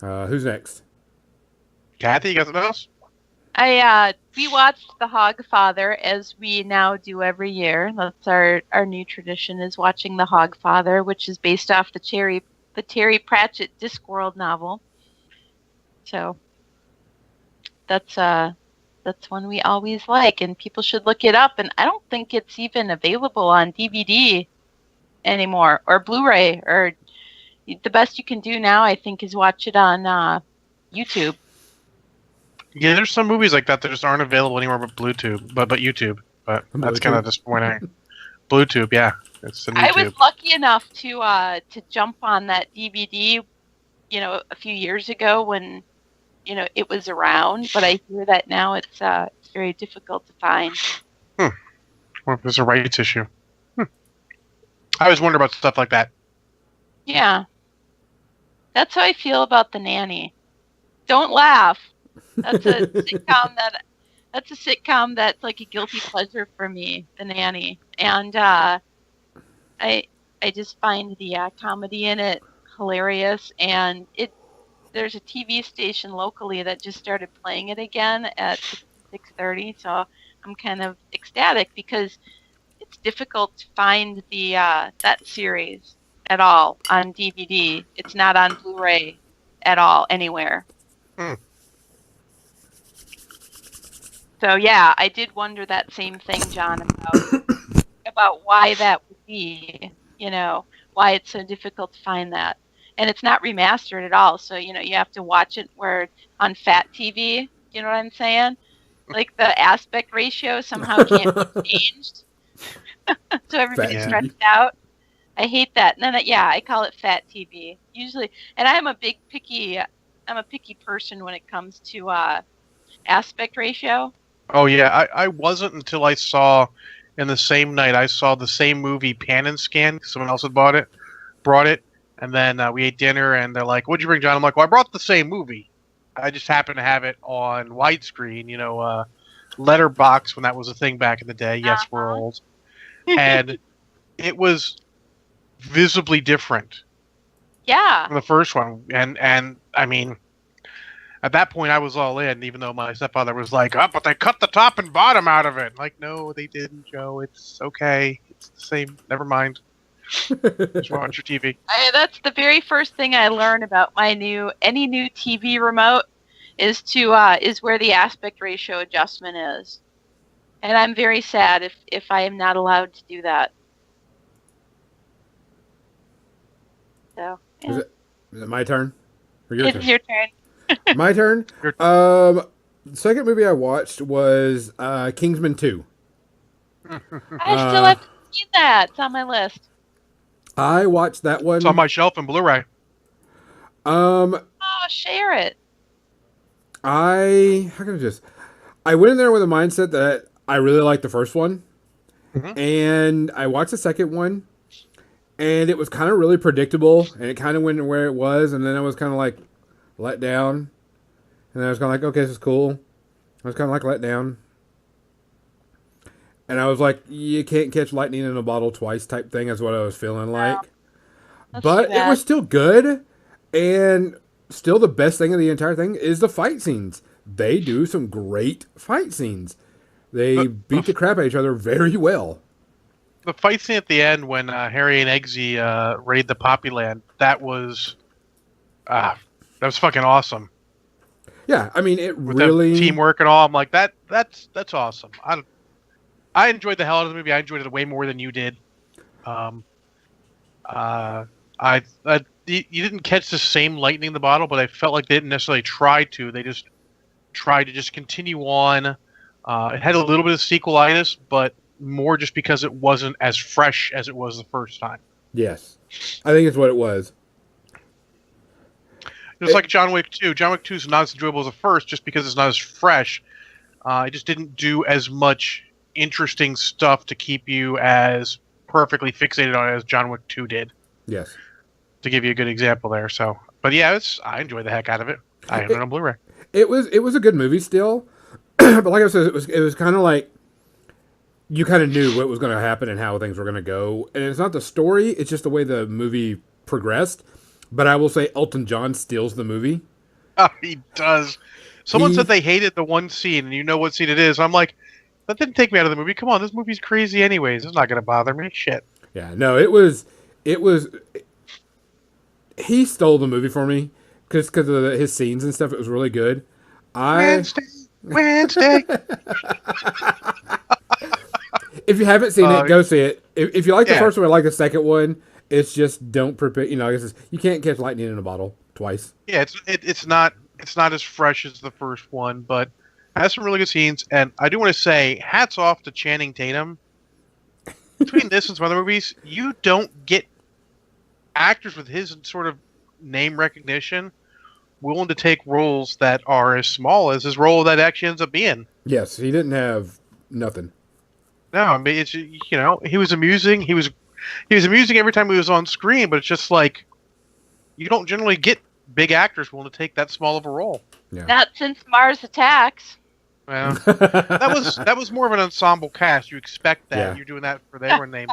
Speaker 3: right.
Speaker 2: Who's next?
Speaker 3: Cathy, you got something else?
Speaker 1: We watched The Hogfather as we now do every year. That's our new tradition is watching The Hogfather, which is based off the Terry Pratchett Discworld novel. So that's one we always like, and people should look it up. And I don't think it's even available on DVD anymore or Blu-ray. Or the best you can do now, I think, is watch it on YouTube.
Speaker 3: Yeah, there's some movies like that just aren't available anywhere but YouTube. But that's kind of disappointing. Bluetooth, yeah, it's on YouTube.
Speaker 1: I was lucky enough to jump on that DVD, a few years ago when, it was around. But I hear that now it's very difficult to find.
Speaker 3: Well, there's a rights issue. I always wonder about stuff like that.
Speaker 1: Yeah, that's how I feel about The Nanny. Don't laugh. That's a sitcom that's like a guilty pleasure for me, The Nanny, and I just find the comedy in it hilarious. And there's a TV station locally that just started playing it again at 6:30, so I'm kind of ecstatic because it's difficult to find that series at all on DVD. It's not on Blu-ray at all anywhere. So yeah, I did wonder that same thing, John, about why that would be, why it's so difficult to find that. And it's not remastered at all, so you have to watch it where on Fat TV, you know what I'm saying? Like the aspect ratio somehow can't be changed. So everybody's stretched out. I hate that. And then I call it Fat TV. Usually, and I'm a picky person when it comes to aspect ratio.
Speaker 3: Oh yeah, I wasn't until I saw in the same night I saw the same movie Pan and Scan. Someone else had brought it, and then we ate dinner, and they're like, "What'd you bring, John?" I'm like, "Well, I brought the same movie. I just happened to have it on widescreen, letterbox when that was a thing back in the day. Yes, we're old, and it was visibly different.
Speaker 1: Yeah,
Speaker 3: From the first one, and I mean." At that point, I was all in, even though my stepfather was like, "Oh, but they cut the top and bottom out of it." Like, no, they didn't, Joe. It's okay. It's the same. Never mind. Just watch your TV.
Speaker 1: That's the very first thing I learned about any new TV remote is where the aspect ratio adjustment is, and I'm very sad if I am not allowed to do that. So yeah.
Speaker 2: Is it my turn? Or your
Speaker 1: It's
Speaker 2: turn?
Speaker 1: your turn.
Speaker 2: My turn. The second movie I watched was Kingsman 2.
Speaker 1: I still have to seen that. It's on my list.
Speaker 2: I watched that one.
Speaker 3: It's on my shelf in Blu-ray.
Speaker 2: Um,
Speaker 1: Oh, share it.
Speaker 2: how can I just? I went in there with a mindset that I really liked the first one,
Speaker 3: Mhm.
Speaker 2: and I watched the second one, and it was kind of really predictable, and it kind of went where it was, and then I was kind of like let down, and then I was kind of like, okay, this is cool. I was kind of like let down, and I was like, you can't catch lightning in a bottle twice type thing is what I was feeling
Speaker 1: Wow,
Speaker 2: like.
Speaker 1: that's too
Speaker 2: But it
Speaker 1: bad.
Speaker 2: was still good, and still the best thing of the entire thing is the fight scenes. They do some great fight scenes. They
Speaker 3: The,
Speaker 2: beat
Speaker 3: the
Speaker 2: the crap out of each other very well.
Speaker 3: the fight scene at the end when Harry and Eggsy raid the Poppy Land, that was fucking awesome.
Speaker 2: Yeah, I mean it
Speaker 3: With them
Speaker 2: really.
Speaker 3: teamwork and all, I'm like that's awesome. I enjoyed the hell out of the movie. I enjoyed it way more than you did. Um, you didn't catch the same lightning in the bottle, but I felt like they didn't necessarily try to. They just tried to just continue on. It had a little bit of sequelitis, but more just because it wasn't as fresh as it was the first time.
Speaker 2: Yes, I think it's what it was.
Speaker 3: Just like John Wick 2. John Wick 2 is not as enjoyable as the first just because it's not as fresh. It just didn't do as much interesting stuff to keep you as perfectly fixated on it as John Wick 2 did.
Speaker 2: Yes,
Speaker 3: To give you a good example there. So, but yeah, I enjoyed the heck out of it. I have it on Blu-ray.
Speaker 2: it was a good movie still, but like I said, it was kind of like you kind of knew what was going to happen and how things were going to go, and it's not the story; it's just the way the movie progressed. But I will say, Elton John steals the movie.
Speaker 3: Oh, he does. Someone
Speaker 2: He
Speaker 3: said they hated the one scene, and you know what scene it is. I'm like, that didn't take me out of the movie. Come on, this movie's crazy anyways. It's not going to bother me. Shit.
Speaker 2: Yeah, no, it was. He stole the movie for me because of his scenes and stuff. It was really good. I
Speaker 3: Wednesday, Wednesday.
Speaker 2: If you haven't seen it, go see it. If you like the
Speaker 3: Yeah,
Speaker 2: first one, or like the second one, it's just don't prepare. You know, you can't catch lightning in a bottle twice.
Speaker 3: yeah. It's not as fresh as the first one, but it has some really good scenes. And I do want to say, hats off to Channing Tatum. Between this and some other movies, you don't get actors with his sort of name recognition willing to take roles that are as small as his role that actually ends up being.
Speaker 2: Yes, he didn't have nothing.
Speaker 3: No, I mean it's he was amusing. He was amusing every time he was on screen, but it's just like you don't generally get big actors willing to take that small of a role.
Speaker 2: Yeah.
Speaker 1: Not since Mars Attacks.
Speaker 3: Well, that was more of an ensemble cast. You expect that
Speaker 2: Yeah.
Speaker 3: you're doing that for their name,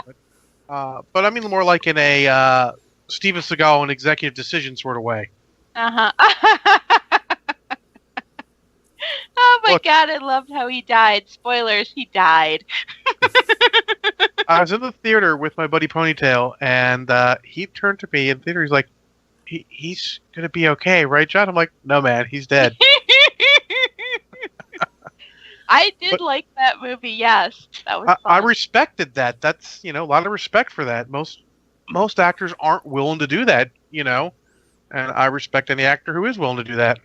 Speaker 3: but I mean more like in a Steven Seagal an executive decision sort of way.
Speaker 1: Uh-huh. Oh my
Speaker 3: Look.
Speaker 1: god, I loved how he died. Spoilers, he died.
Speaker 3: I was in the theater with my buddy Ponytail, and he turned to me in theater. He's like, "He's gonna be okay, right, John?" I'm like, "No, man, he's dead."
Speaker 1: I did
Speaker 3: But-
Speaker 1: like that movie, yes. That was
Speaker 3: I
Speaker 1: fun.
Speaker 3: respected that. That's a lot of respect for that. Most actors aren't willing to do that, and I respect any actor who is willing to do that.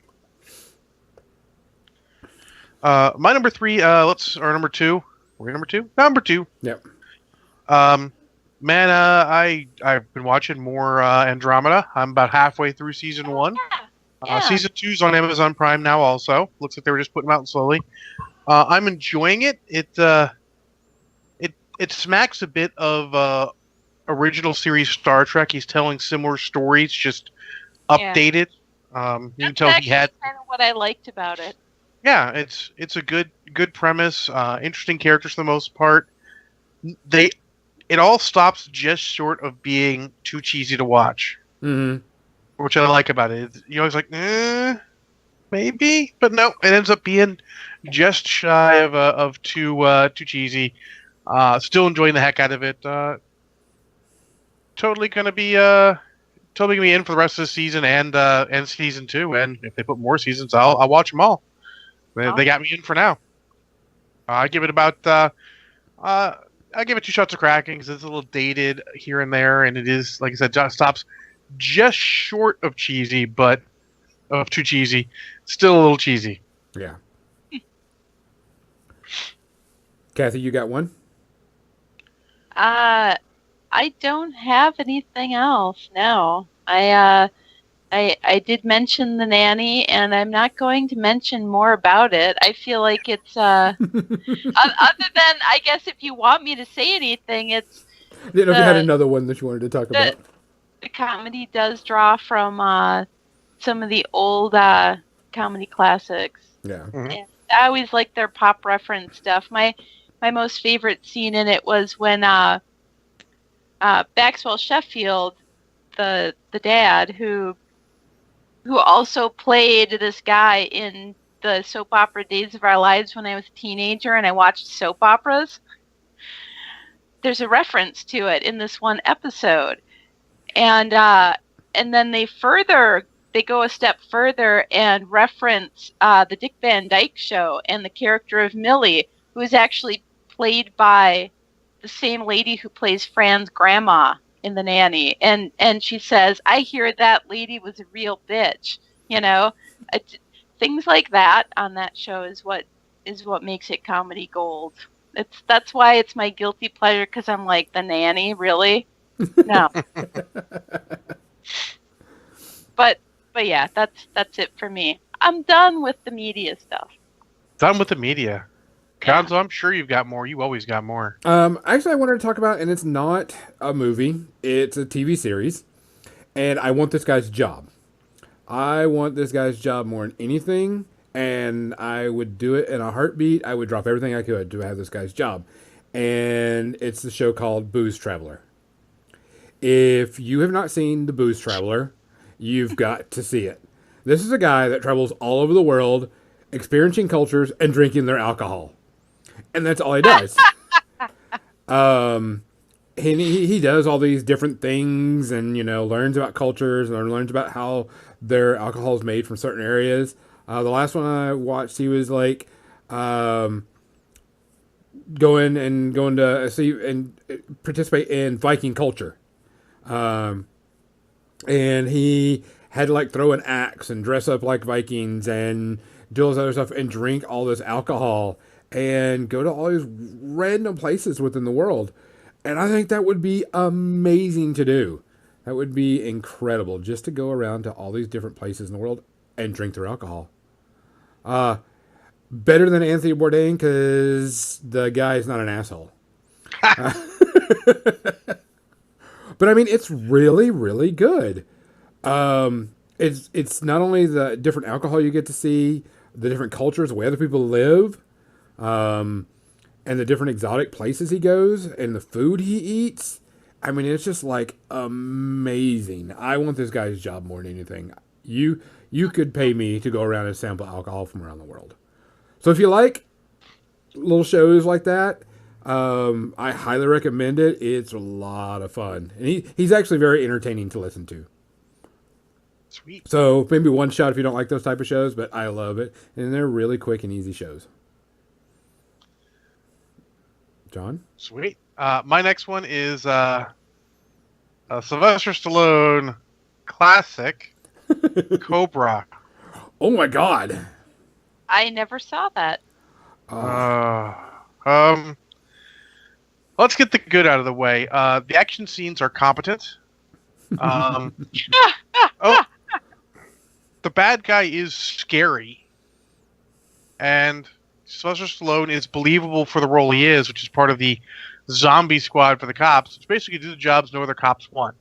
Speaker 3: My number three, or number two. We're number two. Number two.
Speaker 2: Yep.
Speaker 3: Man, I've been watching more Andromeda. I'm about halfway through season one.
Speaker 1: Yeah.
Speaker 3: Season 2's on Amazon Prime now. Also, looks like they were just putting them out slowly. I'm enjoying it. It smacks a bit of original series Star Trek. He's telling similar stories, just
Speaker 1: Yeah.
Speaker 3: updated. You can
Speaker 1: That's
Speaker 3: tell he
Speaker 1: actually
Speaker 3: had.
Speaker 1: kind of what I liked about it.
Speaker 3: Yeah, it's a good premise. Interesting characters for the most part. It all stops just short of being too cheesy to watch,
Speaker 2: Mm-hmm.
Speaker 3: which I like about it. You're always like, maybe, but no, it ends up being just shy of too cheesy. Still enjoying the heck out of it. Totally gonna be in for the rest of the season and season 2. And if they put more seasons, I'll watch them all. They got me in for now. I give it about I give it 2 shots of cracking because it's a little dated here and there, and it is, like I said, just stops just short of cheesy, but of too cheesy. Still a little cheesy.
Speaker 2: Yeah. Kathy, you got one?
Speaker 1: I don't have anything else. No, I did mention The Nanny, and I'm not going to mention more about it. I feel like it's other than, I guess, if you want me to say anything, it's
Speaker 2: Didn't know if you had
Speaker 1: the
Speaker 2: another one that you wanted to talk
Speaker 1: the,
Speaker 2: about.
Speaker 1: the comedy does draw from some of the old comedy classics.
Speaker 2: Yeah.
Speaker 3: Mhm.
Speaker 1: And I always like their pop reference stuff. My most favorite scene in it was when Maxwell Sheffield, the dad who also played this guy in the soap opera Days of Our Lives when I was a teenager and I watched soap operas. There's a reference to it in this one episode, and then they go a step further and reference the Dick Van Dyke Show and the character of Millie, who is actually played by the same lady who plays Fran's grandma in The Nanny, and she says, "I hear that lady was a real bitch." You know, things like that on that show is what makes it comedy gold. That's why it's my guilty pleasure, because I'm like, The Nanny, really? No. But yeah, that's it for me. I'm done with the media stuff.
Speaker 3: Done with the media. Gonzo, I'm sure you've got more. You always got more.
Speaker 2: Actually, I wanted to talk about, and it's not a movie; it's a TV series, and I want this guy's job. I want this guy's job more than anything, and I would do it in a heartbeat. I would drop everything I could to have this guy's job, and it's the show called Booze Traveler. If you have not seen The Booze Traveler, you've got to see it. This is a guy that travels all over the world, experiencing cultures and drinking their alcohol. And that's all he does. He does all these different things and, learns about cultures and learns about how their alcohol is made from certain areas. The last one I watched, he was like, going to see and participate in Viking culture. And he had to like throw an axe and dress up like Vikings and do all this other stuff and drink all this alcohol and go to all these random places within the world. And I think that would be amazing to do. That would be incredible just to go around to all these different places in the world and drink their alcohol. Better than Anthony Bourdain because the guy is not an asshole. But I mean, it's really, really good. It's not only the different alcohol you get to see, the different cultures, the way other people live, and the different exotic places he goes, and the food he eats. I mean, it's just like amazing. I want this guy's job more than anything. You could pay me to go around and sample alcohol from around the world. So if you like little shows like that, I highly recommend it. It's a lot of fun. And he's actually very entertaining to listen to.
Speaker 3: Sweet.
Speaker 2: So maybe one shot if you don't like those type of shows, but I love it. And they're really quick and easy shows. John?
Speaker 3: Sweet. My next one is a Sylvester Stallone classic, Cobra.
Speaker 2: Oh my God.
Speaker 1: I never saw that.
Speaker 3: Let's get the good out of the way. The action scenes are competent. The bad guy is scary, and Sylvester Stallone is believable for the role he is, which is part of the zombie squad for the cops, which basically do the jobs no other cops want.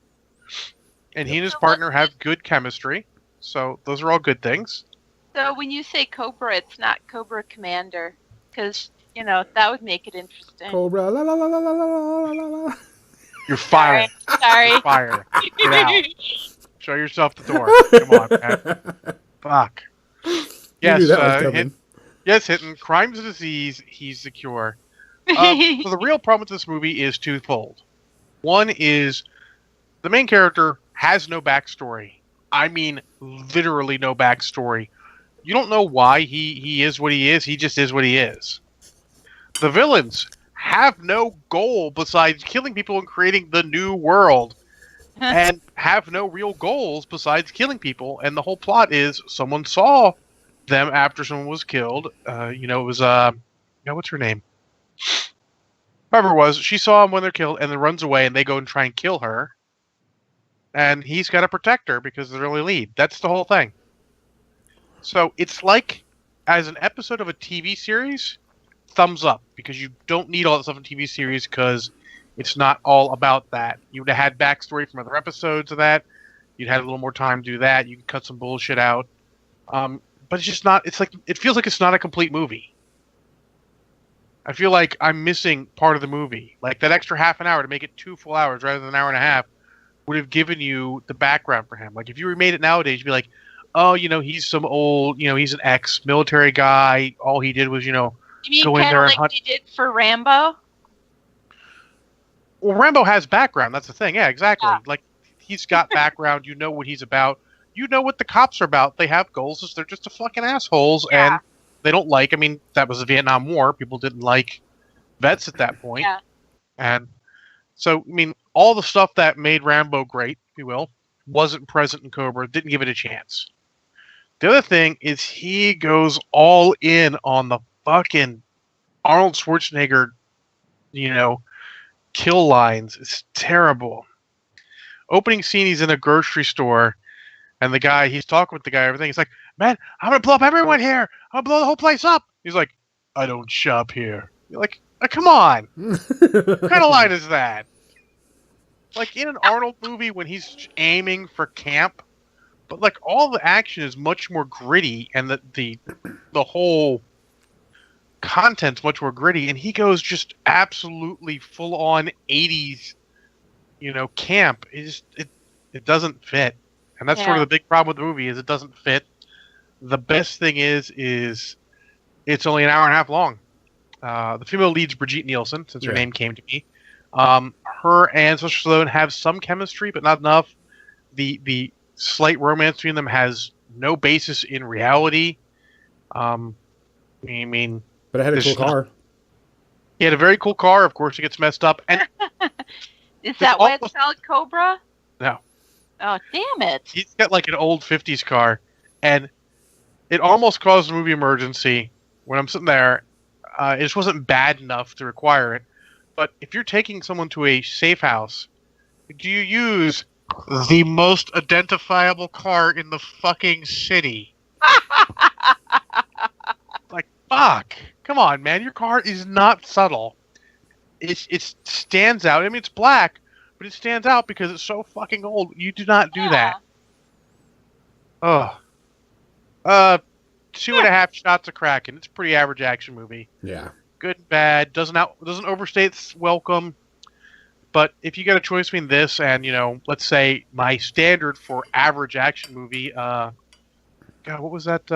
Speaker 3: And he and his partner have good chemistry, so those are all good things.
Speaker 1: So when you say Cobra, it's not Cobra Commander, because that would make it interesting.
Speaker 2: Cobra, la la la la la la la la.
Speaker 3: You're fired.
Speaker 1: Sorry.
Speaker 3: You're fired. Get out. Show yourself the door. Come on, man. Fuck. Yes, Hinton. Crime's a disease. He's the cure. So the real problem with this movie is twofold. One is the main character has no backstory. I mean, literally no backstory. You don't know why he is what he is. He just is what he is. The villains have no goal besides killing people and creating the new world, and have no real goals besides killing people. And the whole plot is someone saw them after someone was killed. It was what's her name? whoever it was, she saw him when they're killed and then runs away and they go and try and kill her. And he's got to protect her because they're the only lead. That's the whole thing. So it's like, as an episode of a TV series, thumbs up, because you don't need all that stuff in TV series because it's not all about that. You would have had backstory from other episodes of that. You'd had a little more time to do that. You could cut some bullshit out. But it's just not. It's like it feels like it's not a complete movie. I feel like I'm missing part of the movie. Like that extra half an hour to make it 2 full hours rather than an hour and a half would have given you the background for him. Like if you remade it nowadays, you'd be like, oh, he's some old, he's an ex-military guy. All he did was,
Speaker 1: You mean
Speaker 3: go in
Speaker 1: kind
Speaker 3: there
Speaker 1: of
Speaker 3: and
Speaker 1: like
Speaker 3: hunt.
Speaker 1: they did for Rambo?
Speaker 3: Well, Rambo has background. That's the thing. Yeah, exactly.
Speaker 1: Yeah.
Speaker 3: Like he's got background. You know what he's about. You know what the cops are about. They have goals. They're just a fucking assholes,
Speaker 1: Yeah.
Speaker 3: and they don't like. I mean, that was the Vietnam War. People didn't like vets at that point.
Speaker 1: Yeah.
Speaker 3: And so, I mean, all the stuff that made Rambo great, if you will, wasn't present in Cobra. Didn't give it a chance. The other thing is he goes all in on the fucking Arnold Schwarzenegger, kill lines. It's terrible. Opening scene, he's in a grocery store, and he's talking with the guy, everything. He's like, man, I'm going to blow up everyone here. I'm going to blow the whole place up. He's like, I don't shop here. You're like, come on. What kind of line is that? Like in an Arnold movie when he's aiming for camp, but like all the action is much more gritty, and the whole content's much more gritty, and he goes just absolutely full on 80s, camp. It doesn't fit, and that's sort of the big problem with the movie is it doesn't fit. The best thing is it's only an hour and a half long. The female lead's Brigitte Nielsen, since her name came to me. Her and Sylvester Stallone have some chemistry, but not enough. The slight romance between them has no basis in reality. I mean,
Speaker 2: but it had a cool car.
Speaker 3: He had a very cool car. Of course, it gets messed up. And
Speaker 1: is that why it's called Cobra?
Speaker 3: No.
Speaker 1: Oh, damn it!
Speaker 3: He's got like an old '50s car, and it almost caused a movie emergency when I'm sitting there. It just wasn't bad enough to require it. But if you're taking someone to a safe house, do you use the most identifiable car in the fucking city? Like, fuck. Come on, man. Your car is not subtle. It stands out. I mean, it's black, but it stands out because it's so fucking old. You do not do that. Ugh. 2.5 shots of Kraken. It's a pretty average action movie.
Speaker 2: Yeah.
Speaker 3: Good and bad. Doesn't overstay its welcome. But if you got a choice between this and, let's say my standard for average action movie, God, what was that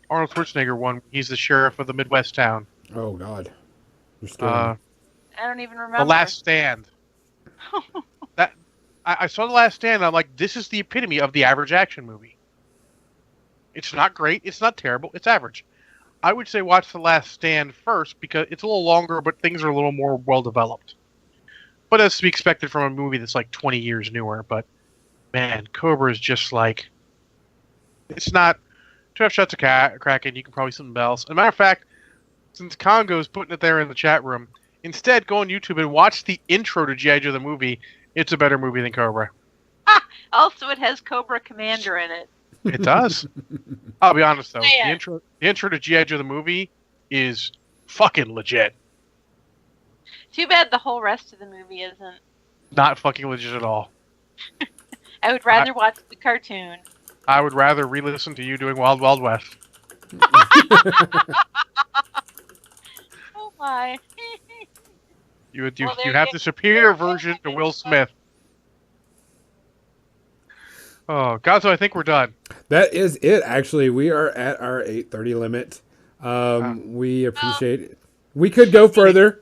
Speaker 3: Arnold Schwarzenegger one? He's the sheriff of the Midwest town.
Speaker 2: Oh, God. You're scared.
Speaker 1: I don't even remember.
Speaker 3: The Last Stand. I saw The Last Stand, and I'm like, this is the epitome of the average action movie. It's not great. It's not terrible. It's average. I would say watch The Last Stand first because it's a little longer, but things are a little more well-developed. But that's to be expected from a movie that's like 20 years newer. But, man, Cobra is just like... It's not... 2.5 shots of Kraken, you can probably something else. As a matter of fact, since Congo's putting it there in the chat room, instead go on YouTube and watch the intro to G.I. Joe the movie. It's a better movie than Cobra.
Speaker 1: Also, it has Cobra Commander in it.
Speaker 3: It does. I'll be honest, though. The intro to G.I. Joe the movie is fucking legit.
Speaker 1: Too bad the whole rest of the movie isn't.
Speaker 3: Not fucking legit at all.
Speaker 1: I would rather watch the cartoon.
Speaker 3: I would rather re-listen to you doing Wild Wild West.
Speaker 1: Oh my.
Speaker 3: You have the superior version to Will Smith. Oh, God, so I think we're done.
Speaker 2: That is it, actually. We are at our 8:30 limit. We appreciate it. We could go further.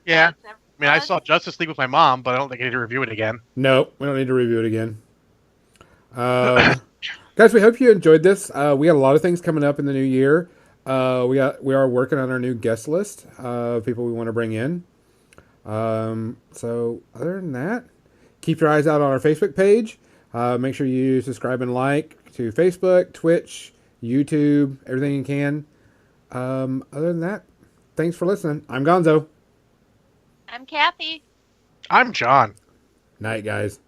Speaker 3: Yeah. I mean, I saw Justice League with my mom, but I don't think I need to review it again.
Speaker 2: No, we don't need to review it again. Guys, we hope you enjoyed this. We got a lot of things coming up in the new year. We are working on our new guest list of people we want to bring in. So other than that, keep your eyes out on our Facebook page. Make sure you subscribe and like to Facebook, Twitch, YouTube, everything you can. Other than that, thanks for listening. I'm Gonzo.
Speaker 1: I'm Cathy.
Speaker 3: I'm John.
Speaker 2: Night, guys.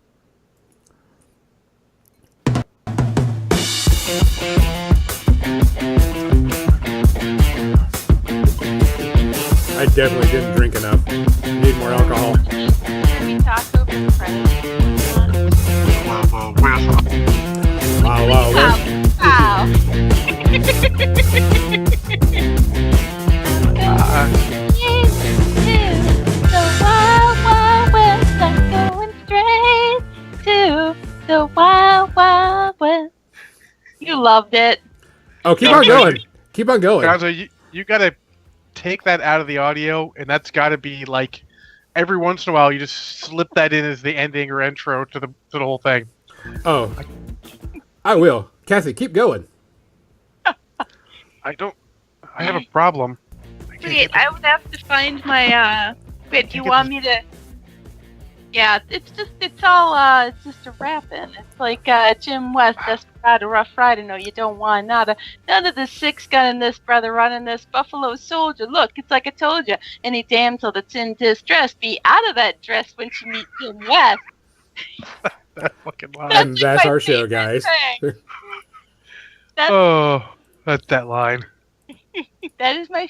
Speaker 2: I definitely didn't drink enough. Need more alcohol.
Speaker 1: Can we talk over the credits?
Speaker 2: Wow, wow.
Speaker 1: Wow. The Wild Wild West. You loved it.
Speaker 2: Oh, keep on going. Keep on going.
Speaker 3: Gonzo, you gotta take that out of the audio, and that's gotta be like every once in a while you just slip that in as the ending or intro to the whole thing.
Speaker 2: Oh, I will. Cathy, keep going.
Speaker 3: I have a problem.
Speaker 1: Wait, I would have to find my wait, do you want me to? Yeah, it's just a rapping. It's like Jim West, Desperado, Rough Rider. No, you don't want none of the 6-gun in this, brother, running this Buffalo Soldier. Look, it's like I told you. Any damsel that's in distress, be out of that dress when she meets Jim West.
Speaker 3: That fucking line.
Speaker 2: And that's
Speaker 1: my
Speaker 2: our show,
Speaker 1: favorite
Speaker 2: guys.
Speaker 1: thing.
Speaker 3: Oh, that's that line.
Speaker 1: That is my